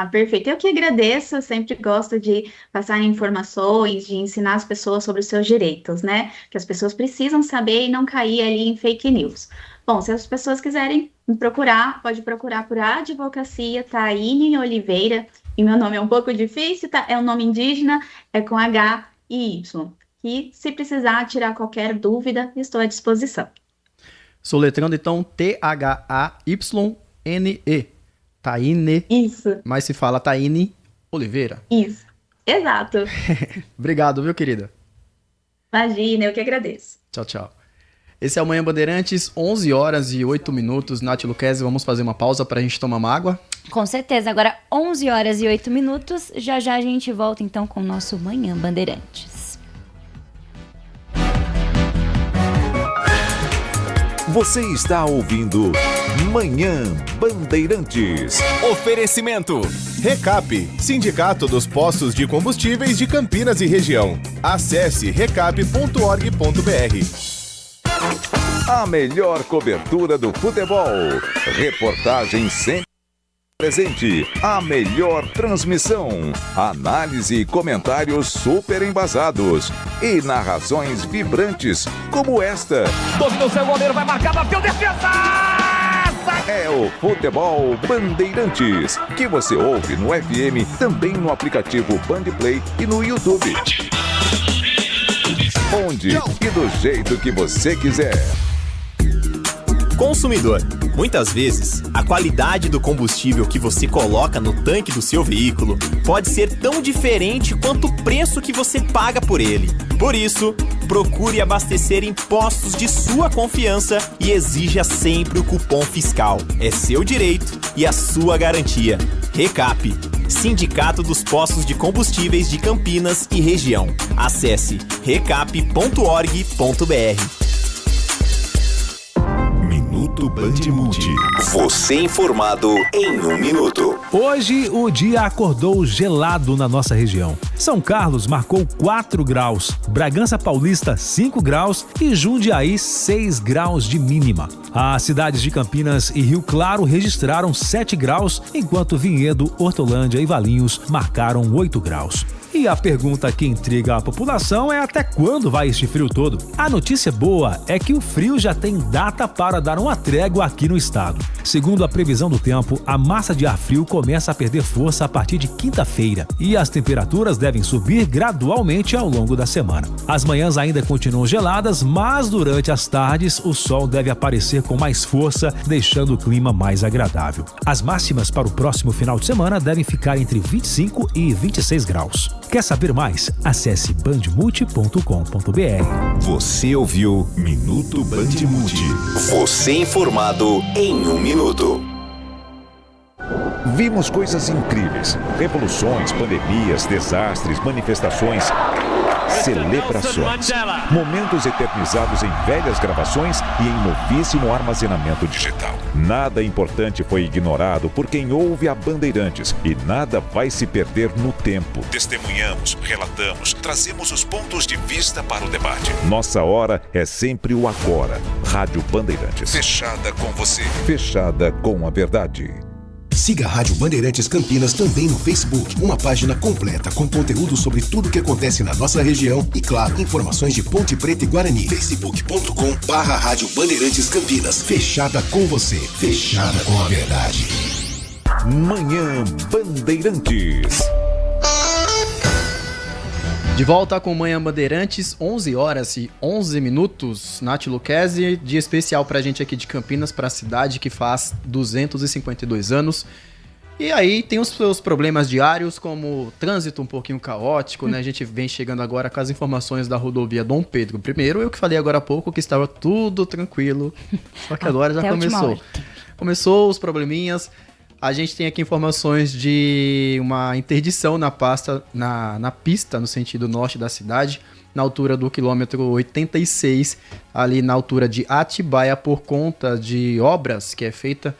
[SPEAKER 22] Perfeito. Eu que agradeço, eu sempre gosto de passar informações, de ensinar as pessoas sobre os seus direitos, né? Que as pessoas precisam saber e não cair ali em fake news. Bom, se as pessoas quiserem me procurar, pode procurar por Advocacia Taine Oliveira, e meu nome é um pouco difícil, tá? É um nome indígena, é com H e Y. E se precisar tirar qualquer dúvida, estou à disposição.
[SPEAKER 7] Soletrando então Thayne. Taine.
[SPEAKER 22] Isso.
[SPEAKER 7] Mas se fala Taine Oliveira.
[SPEAKER 22] Isso. Exato.
[SPEAKER 7] Obrigado, viu, querida?
[SPEAKER 22] Imagina, eu que agradeço.
[SPEAKER 7] Tchau, tchau. Esse é o Manhã Bandeirantes, 11h08. Nath Luquezzi, vamos fazer uma pausa para a gente tomar uma água?
[SPEAKER 14] Com certeza. Agora, 11h08. Já já a gente volta então com o nosso Manhã Bandeirantes.
[SPEAKER 2] Você está ouvindo Manhã Bandeirantes.
[SPEAKER 6] Oferecimento. Recap, Sindicato dos Postos de Combustíveis de Campinas e Região. Acesse recap.org.br.
[SPEAKER 2] A melhor cobertura do futebol. Reportagem sempre presente. A melhor transmissão. Análise e comentários super embasados. E narrações vibrantes como esta.
[SPEAKER 4] Dominou seu goleiro, vai marcar, bateu, defesa!
[SPEAKER 2] É o Futebol Bandeirantes, que você ouve no FM, também no aplicativo Bandplay e no YouTube. Onde e do jeito que você quiser.
[SPEAKER 15] Consumidor, muitas vezes, a qualidade do combustível que você coloca no tanque do seu veículo pode ser tão diferente quanto o preço que você paga por ele. Por isso, procure abastecer em postos de sua confiança e exija sempre o cupom fiscal. É seu direito e a sua garantia. Recap, Sindicato dos Postos de Combustíveis de Campinas e Região. Acesse recap.org.br.
[SPEAKER 2] Minuto Bandmude. Você informado em 1 minuto.
[SPEAKER 16] Hoje o dia acordou gelado na nossa região. São Carlos marcou 4 graus, Bragança Paulista 5 graus e Jundiaí 6 graus de mínima. As cidades de Campinas e Rio Claro registraram 7 graus, enquanto Vinhedo, Hortolândia e Valinhos marcaram 8 graus. E a pergunta que intriga a população é até quando vai este frio todo? A notícia boa é que o frio já tem data para dar uma trégua aqui no estado. Segundo a previsão do tempo, a massa de ar frio começa a perder força a partir de quinta-feira e as temperaturas devem subir gradualmente ao longo da semana. As manhãs ainda continuam geladas, mas durante as tardes o sol deve aparecer com mais força, deixando o clima mais agradável. As máximas para o próximo final de semana devem ficar entre 25 e 26 graus. Quer saber mais? Acesse bandmulti.com.br.
[SPEAKER 2] Você ouviu Minuto Bandmude. Você informado em 1 minuto. Vimos coisas incríveis. Revoluções, pandemias, desastres, manifestações, celebrações. Momentos eternizados em velhas gravações e em novíssimo armazenamento digital. Nada importante foi ignorado por quem ouve a Bandeirantes e nada vai se perder no tempo. Testemunhamos, relatamos, trazemos os pontos de vista para o debate. Nossa hora é sempre o agora. Rádio Bandeirantes. Fechada com você. Fechada com a verdade.
[SPEAKER 3] Siga a Rádio Bandeirantes Campinas também no Facebook, uma página completa com conteúdo sobre tudo o que acontece na nossa região e, claro, informações de Ponte Preta e Guarani. facebook.com/Rádio Bandeirantes Campinas. Fechada com você, fechada com a verdade.
[SPEAKER 2] Manhã Bandeirantes.
[SPEAKER 7] De volta com Manhã Bandeirantes, 11 horas e 11 minutos. Nath Luquezzi, dia especial pra gente aqui de Campinas, pra cidade que faz 252 anos. E aí tem os seus problemas diários, como trânsito um pouquinho caótico, né? A gente vem chegando agora com as informações da rodovia Dom Pedro I. Eu que falei agora há pouco que estava tudo tranquilo, só que agora já começou. Começou os probleminhas. A gente tem aqui informações de uma interdição na pista, no sentido norte da cidade, na altura do quilômetro 86, ali na altura de Atibaia, por conta de obras que é feita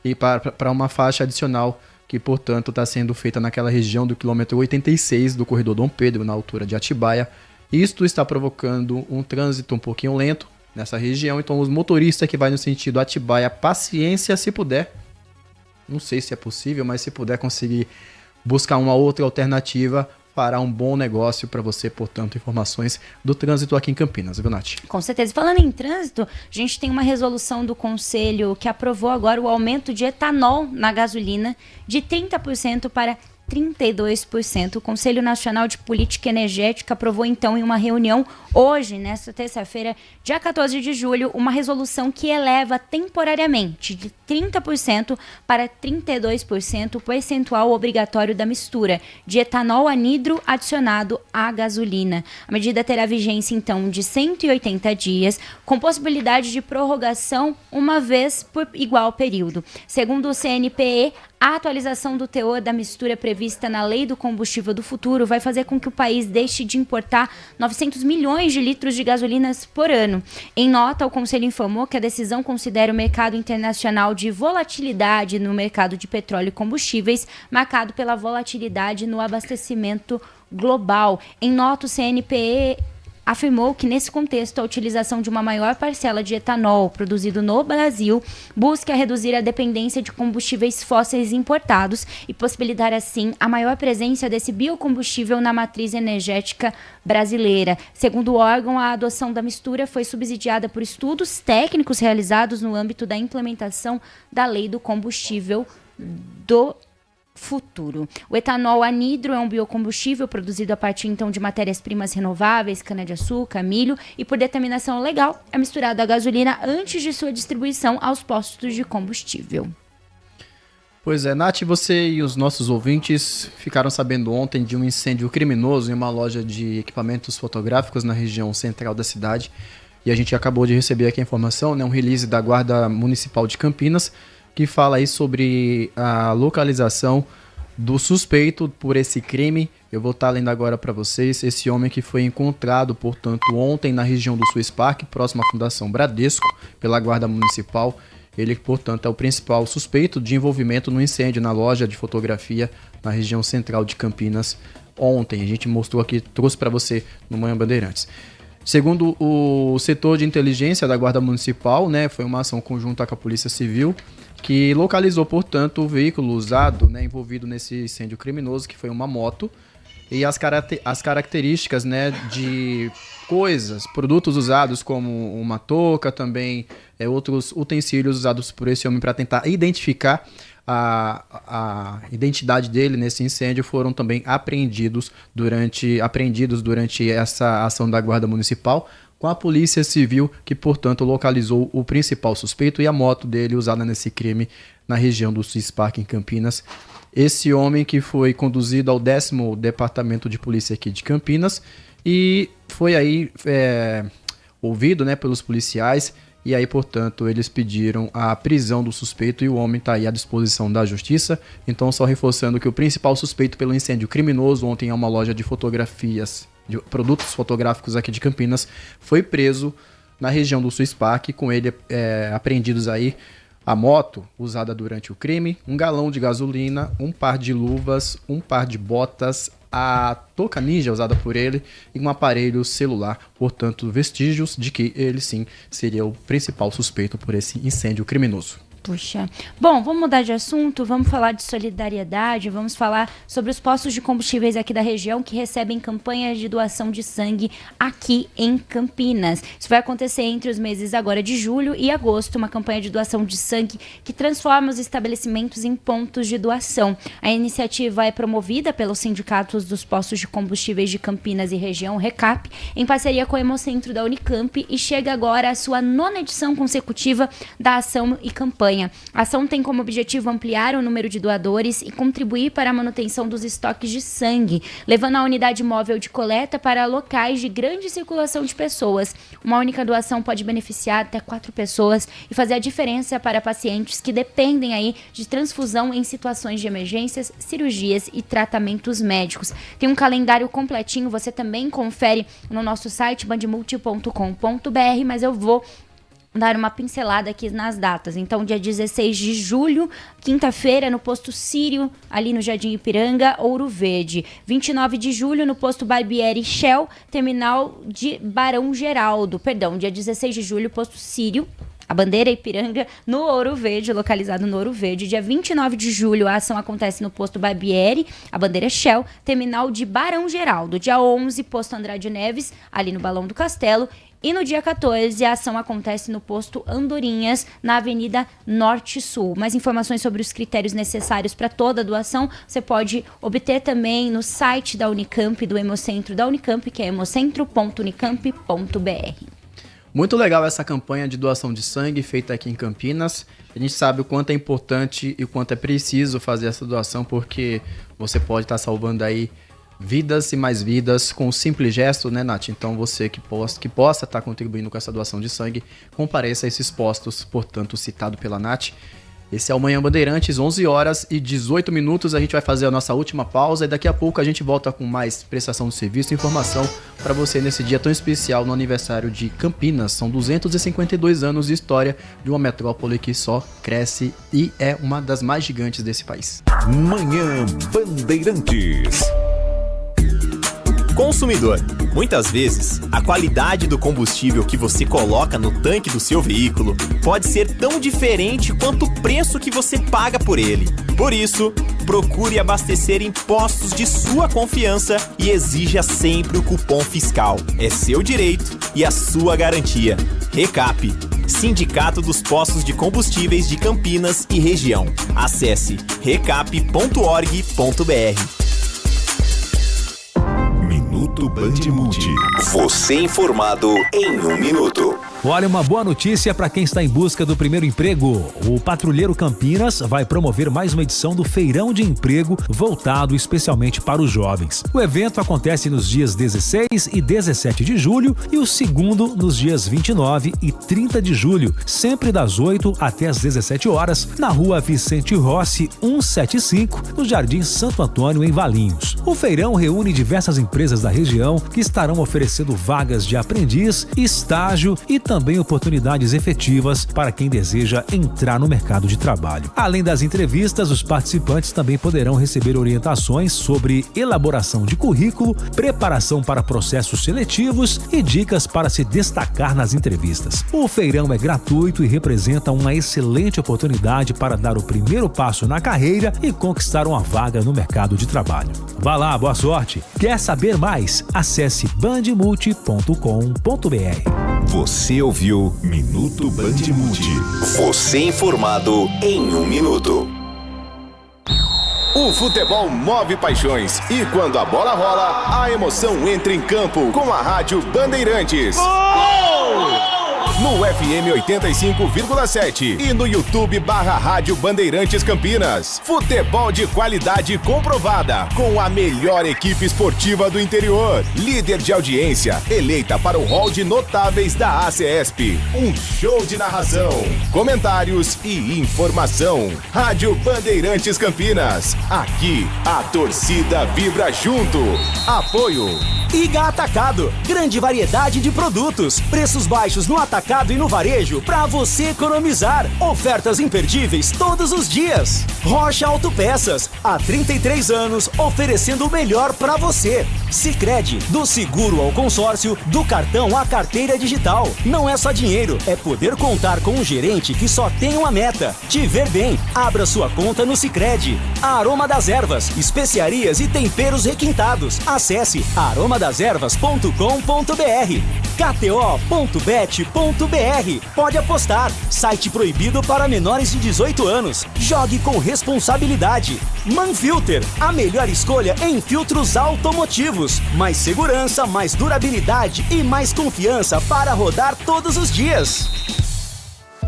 [SPEAKER 7] e para uma faixa adicional que, portanto, está sendo feita naquela região do quilômetro 86 do corredor Dom Pedro, na altura de Atibaia. Isto está provocando um trânsito um pouquinho lento nessa região, então os motoristas que vai no sentido Atibaia, paciência se puder. Não sei se é possível, mas se puder conseguir buscar uma outra alternativa, fará um bom negócio para você. Portanto, informações do trânsito aqui em Campinas, viu, Nath?
[SPEAKER 14] Com certeza. Falando em trânsito, a gente tem uma resolução do Conselho que aprovou agora o aumento de etanol na gasolina de 30% para 32%. O Conselho Nacional de Política Energética aprovou, então, em uma reunião hoje, nesta terça-feira, dia 14 de julho, uma resolução que eleva temporariamente de 30% para 32% o percentual obrigatório da mistura de etanol anidro adicionado à gasolina. A medida terá vigência, então, de 180 dias, com possibilidade de prorrogação uma vez por igual período. Segundo o CNPE, A atualização do teor da mistura prevista na Lei do Combustível do Futuro vai fazer com que o país deixe de importar 900 milhões de litros de gasolinas por ano. Em nota, o Conselho informou que a decisão considera o mercado internacional de volatilidade no mercado de petróleo e combustíveis, marcado pela volatilidade no abastecimento global. Em nota, o CNPE afirmou que, nesse contexto, a utilização de uma maior parcela de etanol produzido no Brasil busca reduzir a dependência de combustíveis fósseis importados e possibilitar, assim, a maior presença desse biocombustível na matriz energética brasileira. Segundo o órgão, a adoção da mistura foi subsidiada por estudos técnicos realizados no âmbito da implementação da Lei do Combustível do Futuro. O etanol anidro é um biocombustível produzido a partir, então, de matérias-primas renováveis, cana-de-açúcar, milho, e por determinação legal é misturado à gasolina antes de sua distribuição aos postos de combustível.
[SPEAKER 7] Pois é, Nath, você e os nossos ouvintes ficaram sabendo ontem de um incêndio criminoso em uma loja de equipamentos fotográficos na região central da cidade. E a gente acabou de receber aqui a informação, né, um release da Guarda Municipal de Campinas, que fala aí sobre a localização do suspeito por esse crime. Eu vou estar lendo agora para vocês. Esse homem que foi encontrado, portanto, ontem na região do Swiss Park, próximo à Fundação Bradesco, pela Guarda Municipal. Ele, portanto, é o principal suspeito de envolvimento no incêndio na loja de fotografia na região central de Campinas ontem. A gente mostrou aqui, trouxe para você no Manhã Bandeirantes. Segundo o setor de inteligência da Guarda Municipal, né, foi uma ação conjunta com a Polícia Civil, que localizou, portanto, o veículo usado, né, envolvido nesse incêndio criminoso, que foi uma moto, e as características, né, de coisas, produtos usados como uma touca, também outros utensílios usados por esse homem para tentar identificar a identidade dele nesse incêndio, foram também apreendidos durante essa ação da Guarda Municipal, com a Polícia Civil, que, portanto, localizou o principal suspeito e a moto dele usada nesse crime na região do Swiss Park, em Campinas. Esse homem que foi conduzido ao 10º Departamento de Polícia aqui de Campinas e foi aí ouvido, né, pelos policiais, e aí, portanto, eles pediram a prisão do suspeito e o homem está aí à disposição da justiça. Então, só reforçando que o principal suspeito pelo incêndio criminoso ontem é uma loja de fotografias, de produtos fotográficos aqui de Campinas, foi preso na região do Swiss Park, com ele apreendidos aí a moto usada durante o crime, um galão de gasolina, um par de luvas, um par de botas, a touca ninja usada por ele e um aparelho celular, portanto, vestígios de que ele sim seria o principal suspeito por esse incêndio criminoso.
[SPEAKER 14] Puxa. Bom, vamos mudar de assunto, vamos falar de solidariedade, vamos falar sobre os postos de combustíveis aqui da região que recebem campanhas de doação de sangue aqui em Campinas. Isso vai acontecer entre os meses agora de julho e agosto, uma campanha de doação de sangue que transforma os estabelecimentos em pontos de doação. A iniciativa é promovida pelos sindicatos dos postos de combustíveis de Campinas e região, RECAP, em parceria com o Hemocentro da Unicamp, e chega agora à sua 9ª edição consecutiva da ação e campanha. A ação tem como objetivo ampliar o número de doadores e contribuir para a manutenção dos estoques de sangue, levando a unidade móvel de coleta para locais de grande circulação de pessoas. Uma única doação pode beneficiar até 4 pessoas e fazer a diferença para pacientes que dependem aí de transfusão em situações de emergências, cirurgias e tratamentos médicos. Tem um calendário completinho, você também confere no nosso site bandmulti.com.br, mas eu vou dar uma pincelada aqui nas datas. Então, dia 16 de julho, quinta-feira, no posto Sírio, ali no Jardim Ipiranga, Ouro Verde. 29 de julho, no posto Barbieri Shell, terminal de Barão Geraldo. Perdão, dia 16 de julho, posto Sírio, a Bandeira Ipiranga, no Ouro Verde, localizado no Ouro Verde. Dia 29 de julho, a ação acontece no posto Barbieri, a Bandeira Shell, terminal de Barão Geraldo. Dia 11, posto Andrade Neves, ali no Balão do Castelo. E no dia 14, a ação acontece no posto Andorinhas, na Avenida Norte-Sul. Mais informações sobre os critérios necessários para toda a doação você pode obter também no site da Unicamp, do Hemocentro da Unicamp, que é hemocentro.unicamp.br.
[SPEAKER 7] Muito legal essa campanha de doação de sangue feita aqui em Campinas. A gente sabe o quanto é importante e o quanto é preciso fazer essa doação, porque você pode estar salvando aí vidas e mais vidas com um simples gesto, né, Nath? Então você que possa estar contribuindo com essa doação de sangue, compareça a esses postos, portanto, citado pela Nath. Esse é o Manhã Bandeirantes, 11 horas e 18 minutos. A gente vai fazer a nossa última pausa e daqui a pouco a gente volta com mais prestação de serviço e informação para você nesse dia tão especial no aniversário de Campinas. São 252 anos de história de uma metrópole que só cresce e é uma das mais gigantes desse país.
[SPEAKER 2] Manhã Bandeirantes.
[SPEAKER 15] Consumidor, muitas vezes, a qualidade do combustível que você coloca no tanque do seu veículo pode ser tão diferente quanto o preço que você paga por ele. Por isso, procure abastecer em postos de sua confiança e exija sempre o cupom fiscal. É seu direito e a sua garantia. Recap, Sindicato dos Postos de Combustíveis de Campinas e Região. Acesse recap.org.br.
[SPEAKER 2] Minuto Band Multi. Você informado em 1 minuto.
[SPEAKER 16] Olha, uma boa notícia para quem está em busca do primeiro emprego. O Patrulheiro Campinas vai promover mais uma edição do Feirão de Emprego voltado especialmente para os jovens. O evento acontece nos dias 16 e 17 de julho e o segundo nos dias 29 e 30 de julho, sempre das 8 até as 17 horas, na Rua Vicente Rossi, 175, no Jardim Santo Antônio, em Valinhos. O feirão reúne diversas empresas da região que estarão oferecendo vagas de aprendiz, estágio e também oportunidades efetivas para quem deseja entrar no mercado de trabalho. Além das entrevistas, os participantes também poderão receber orientações sobre elaboração de currículo, preparação para processos seletivos e dicas para se destacar nas entrevistas. O feirão é gratuito e representa uma excelente oportunidade para dar o primeiro passo na carreira e conquistar uma vaga no mercado de trabalho. Vá lá, boa sorte! Quer saber mais? Acesse bandmulti.com.br.
[SPEAKER 2] Você ouviu Minuto Band Multi. Você informado em 1 minuto.
[SPEAKER 6] O futebol move paixões e quando a bola rola, a emoção entra em campo com a Rádio Bandeirantes. No FM 85,7 e no YouTube /Rádio Bandeirantes Campinas. Futebol de qualidade comprovada, com a melhor equipe esportiva do interior. Líder de audiência, eleita para o hall de notáveis da ACESP. Um show de narração, comentários e informação. Rádio Bandeirantes Campinas. Aqui, a torcida vibra junto. Apoio
[SPEAKER 1] Iga Atacado, grande variedade de produtos, preços baixos no atacado e no varejo para você economizar. Ofertas imperdíveis todos os dias. Rocha Autopeças, há 33 anos oferecendo o melhor para você. Sicredi, do seguro ao consórcio, do cartão à carteira digital. Não é só dinheiro, é poder contar com um gerente que só tem uma meta: te ver bem. Abra sua conta no Sicredi. A Aroma das Ervas, especiarias e temperos requintados. Acesse aromadazervas.com.br. KTO.bet.br. Pode apostar. Site proibido para menores de 18 anos. Jogue com responsabilidade. Manfilter, a melhor escolha em filtros automotivos. Mais segurança, mais durabilidade e mais confiança para rodar todos os dias.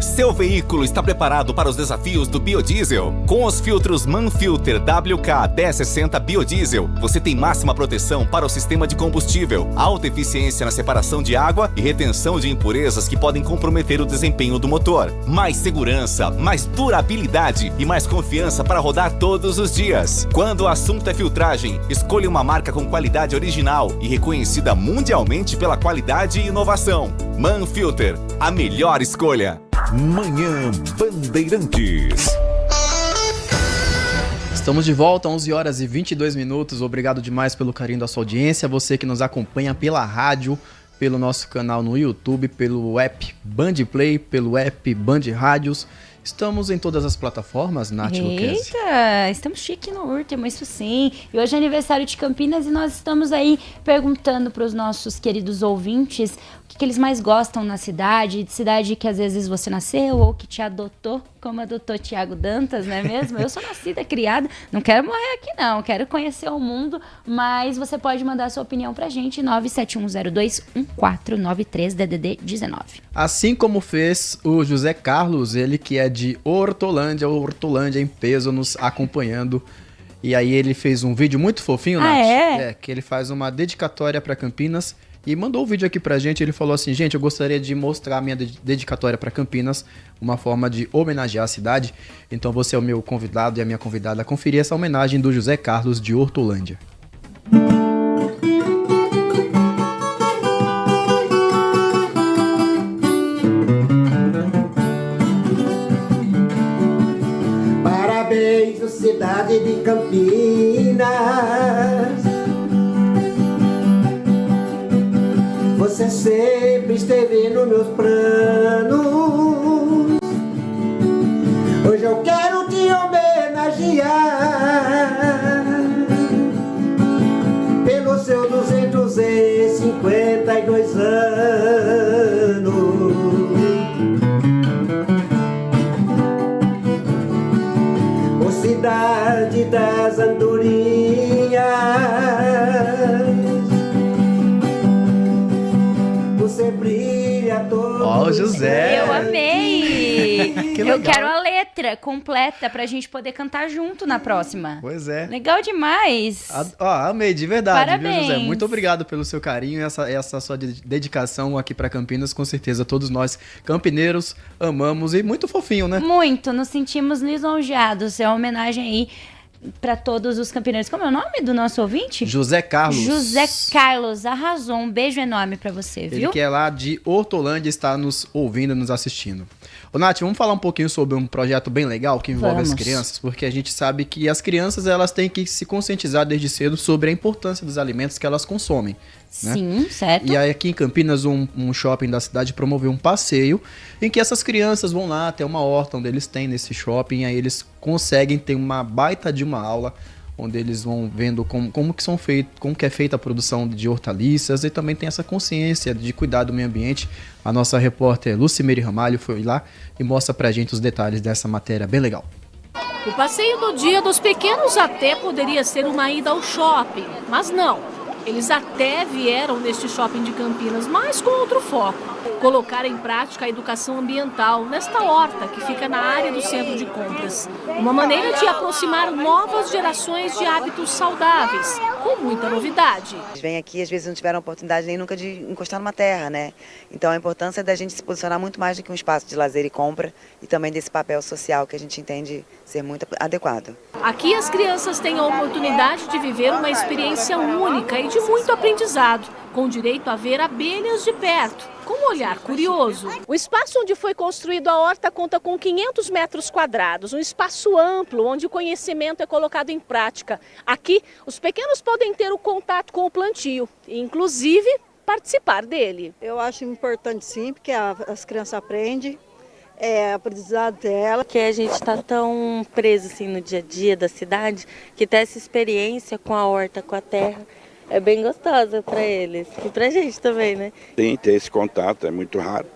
[SPEAKER 5] Seu veículo está preparado para os desafios do biodiesel? Com os filtros Manfilter WK1060 Biodiesel, você tem máxima proteção para o sistema de combustível, alta eficiência na separação de água e retenção de impurezas que podem comprometer o desempenho do motor. Mais segurança, mais durabilidade e mais confiança para rodar todos os dias. Quando o assunto é filtragem, escolha uma marca com qualidade original e reconhecida mundialmente pela qualidade e inovação. Manfilter, a melhor escolha.
[SPEAKER 2] Manhã Bandeirantes.
[SPEAKER 7] Estamos de volta, 11 horas e 22 minutos. Obrigado demais pelo carinho da sua audiência. Você que nos acompanha pela rádio, pelo nosso canal no YouTube, pelo app Band Play, pelo app Band Rádios. Estamos em todas as plataformas, Nath Luquezzi.
[SPEAKER 14] Eita, estamos chique no último, isso sim. E hoje é aniversário de Campinas e nós estamos aí perguntando para os nossos queridos ouvintes o que eles mais gostam na cidade, de cidade que às vezes você nasceu ou que te adotou, como adotou Tiago Dantas, não é mesmo? Eu sou nascida, criada, não quero morrer aqui não, quero conhecer o mundo, mas você pode mandar sua opinião pra gente, 971021493, DDD 19.
[SPEAKER 7] Assim como fez o José Carlos, ele que é de Hortolândia em peso, nos acompanhando. E aí ele fez um vídeo muito fofinho, Nath.
[SPEAKER 14] É?
[SPEAKER 7] Que ele faz uma dedicatória para Campinas e mandou o vídeo aqui pra gente. Ele falou assim: gente, eu gostaria de mostrar a minha dedicatória para Campinas, uma forma de homenagear a cidade. Então você é o meu convidado e a minha convidada a conferir essa homenagem do José Carlos de Hortolândia.
[SPEAKER 9] Parabéns, cidade de Campinas. Você sempre esteve nos meus planos. Hoje eu quero te homenagear pelos seus 252 anos. Ô cidade das andorinhas, você brilha todo.
[SPEAKER 7] Ó, o José!
[SPEAKER 14] Eu amei!
[SPEAKER 7] Que
[SPEAKER 14] Eu
[SPEAKER 7] legal.
[SPEAKER 14] quero a letra completa pra gente poder cantar junto na próxima.
[SPEAKER 7] Pois é.
[SPEAKER 14] Legal demais!
[SPEAKER 7] Amei, de verdade,
[SPEAKER 14] Parabéns.
[SPEAKER 7] viu, José? Muito obrigado pelo seu carinho e essa sua dedicação aqui pra Campinas. Com certeza todos nós campineiros amamos, e muito fofinho, né?
[SPEAKER 14] Muito, nos sentimos lisonjeados. É uma homenagem aí pra todos os campineiros. Como é o nome do nosso ouvinte?
[SPEAKER 7] José Carlos.
[SPEAKER 14] José Carlos, arrasou. Um beijo enorme pra você, viu?
[SPEAKER 7] Ele que é lá de Hortolândia, está nos ouvindo, nos assistindo. Ô, Nath, vamos falar um pouquinho sobre um projeto bem legal que envolve as crianças, porque a gente sabe que as crianças, elas têm que se conscientizar desde cedo sobre a importância dos alimentos que elas consomem. Né?
[SPEAKER 14] Sim, certo.
[SPEAKER 7] E aí aqui em Campinas, um shopping da cidade promoveu um passeio em que essas crianças vão lá até uma horta onde eles têm nesse shopping, aí eles conseguem ter uma baita de uma aula onde eles vão vendo como que é feita a produção de hortaliças, e também tem essa consciência de cuidar do meio ambiente. A nossa repórter Lucimere Ramalho foi lá e mostra pra gente os detalhes dessa matéria bem legal.
[SPEAKER 8] O passeio do Dia dos Pequenos até poderia ser uma ida ao shopping, mas não. Eles até vieram neste shopping de Campinas, mas com outro foco. Colocar em prática a educação ambiental nesta horta que fica na área do centro de compras. Uma maneira de aproximar novas gerações de hábitos saudáveis, com muita novidade.
[SPEAKER 10] Eles vêm aqui, às vezes não tiveram oportunidade nem nunca de encostar numa terra, né? Então a importância da gente se posicionar muito mais do que um espaço de lazer e compra, e também desse papel social que a gente entende ser muito adequado.
[SPEAKER 8] Aqui as crianças têm a oportunidade de viver uma experiência única e de muito aprendizado, com direito a ver abelhas de perto, com um olhar curioso.
[SPEAKER 23] O espaço onde foi construído a horta conta com 500 metros quadrados, um espaço amplo onde o conhecimento é colocado em prática. Aqui, os pequenos podem ter o contato com o plantio, e inclusive participar dele.
[SPEAKER 24] Eu acho importante sim, porque as crianças aprendem. É aprendizado dela.
[SPEAKER 25] Que a gente está tão preso assim no dia a dia da cidade, que ter essa experiência com a horta, com a terra, é bem gostosa para eles e para a gente também, né?
[SPEAKER 26] Tem ter esse contato, é muito raro.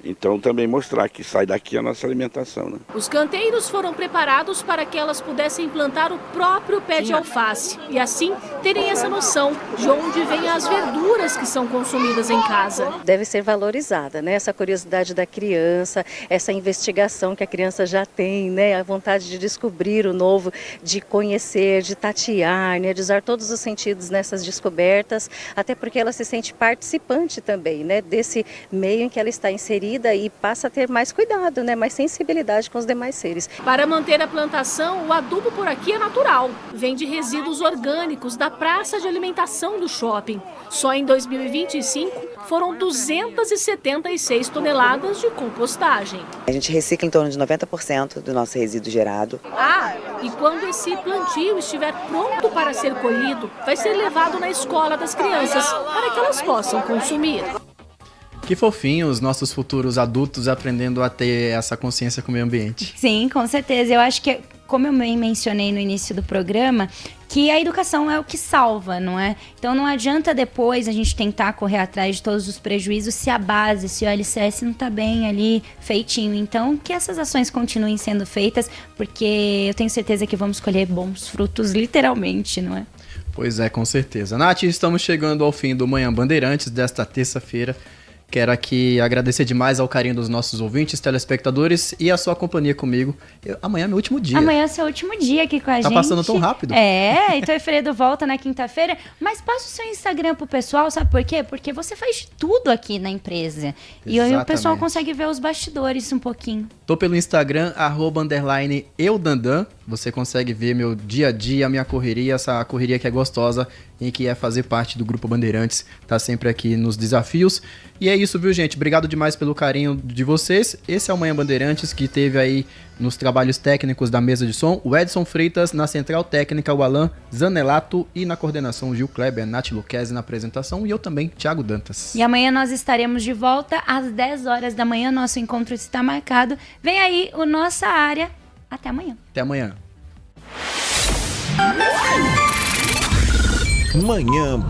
[SPEAKER 26] Então também mostrar que sai daqui a nossa alimentação, né?
[SPEAKER 8] Os canteiros foram preparados para que elas pudessem plantar o próprio pé de alface e assim terem essa noção de onde vêm as verduras que são consumidas em casa.
[SPEAKER 27] Deve ser valorizada, né? Essa curiosidade da criança, essa investigação que a criança já tem, né? A vontade de descobrir o novo, de conhecer, de tatear, né? De usar todos os sentidos nessas descobertas, até porque ela se sente participante também, né? Desse meio em que ela está inserida, e passa a ter mais cuidado, né? Mais sensibilidade com os demais seres.
[SPEAKER 8] Para manter a plantação, o adubo por aqui é natural. Vem de resíduos orgânicos da praça de alimentação do shopping. Só em 2025 foram 276 toneladas de compostagem.
[SPEAKER 10] A gente recicla em torno de 90% do nosso resíduo gerado.
[SPEAKER 8] E quando esse plantio estiver pronto para ser colhido, vai ser levado na escola das crianças para que elas possam consumir.
[SPEAKER 7] Que fofinho os nossos futuros adultos aprendendo a ter essa consciência com o meio ambiente.
[SPEAKER 14] Sim, com certeza. Eu acho que, como eu mencionei no início do programa, que a educação é o que salva, não é? Então não adianta depois a gente tentar correr atrás de todos os prejuízos se a base, se o alicerce não tá bem ali feitinho. Então que essas ações continuem sendo feitas, porque eu tenho certeza que vamos colher bons frutos, literalmente, não é?
[SPEAKER 7] Pois é, com certeza. Nath, estamos chegando ao fim do Manhã Bandeirantes desta terça-feira. Quero aqui agradecer demais ao carinho dos nossos ouvintes, telespectadores e a sua companhia comigo. Amanhã é meu último dia.
[SPEAKER 14] Amanhã é seu último dia aqui com a gente.
[SPEAKER 7] Tá passando tão rápido.
[SPEAKER 14] Então o Fredo volta na quinta-feira, mas passa o seu Instagram pro pessoal, sabe por quê? Porque você faz tudo aqui na empresa. E aí o pessoal consegue ver os bastidores um pouquinho.
[SPEAKER 7] Tô pelo Instagram, @eudandan. Você consegue ver meu dia a dia, minha correria, essa correria que é gostosa e que é fazer parte do Grupo Bandeirantes. Tá sempre aqui nos desafios. E é isso, viu, gente? Obrigado demais pelo carinho de vocês. Esse é o Manhã Bandeirantes, que teve aí nos trabalhos técnicos da mesa de som o Edson Freitas, na central técnica o Alan Zanelato e na coordenação o Gil Kleber, Nath Luquezzi na apresentação e eu também, Thiago Dantas.
[SPEAKER 14] E amanhã nós estaremos de volta às 10 horas da manhã. Nosso encontro está marcado. Vem aí o Nossa Área. Até amanhã.
[SPEAKER 7] Até amanhã.
[SPEAKER 2] Manhã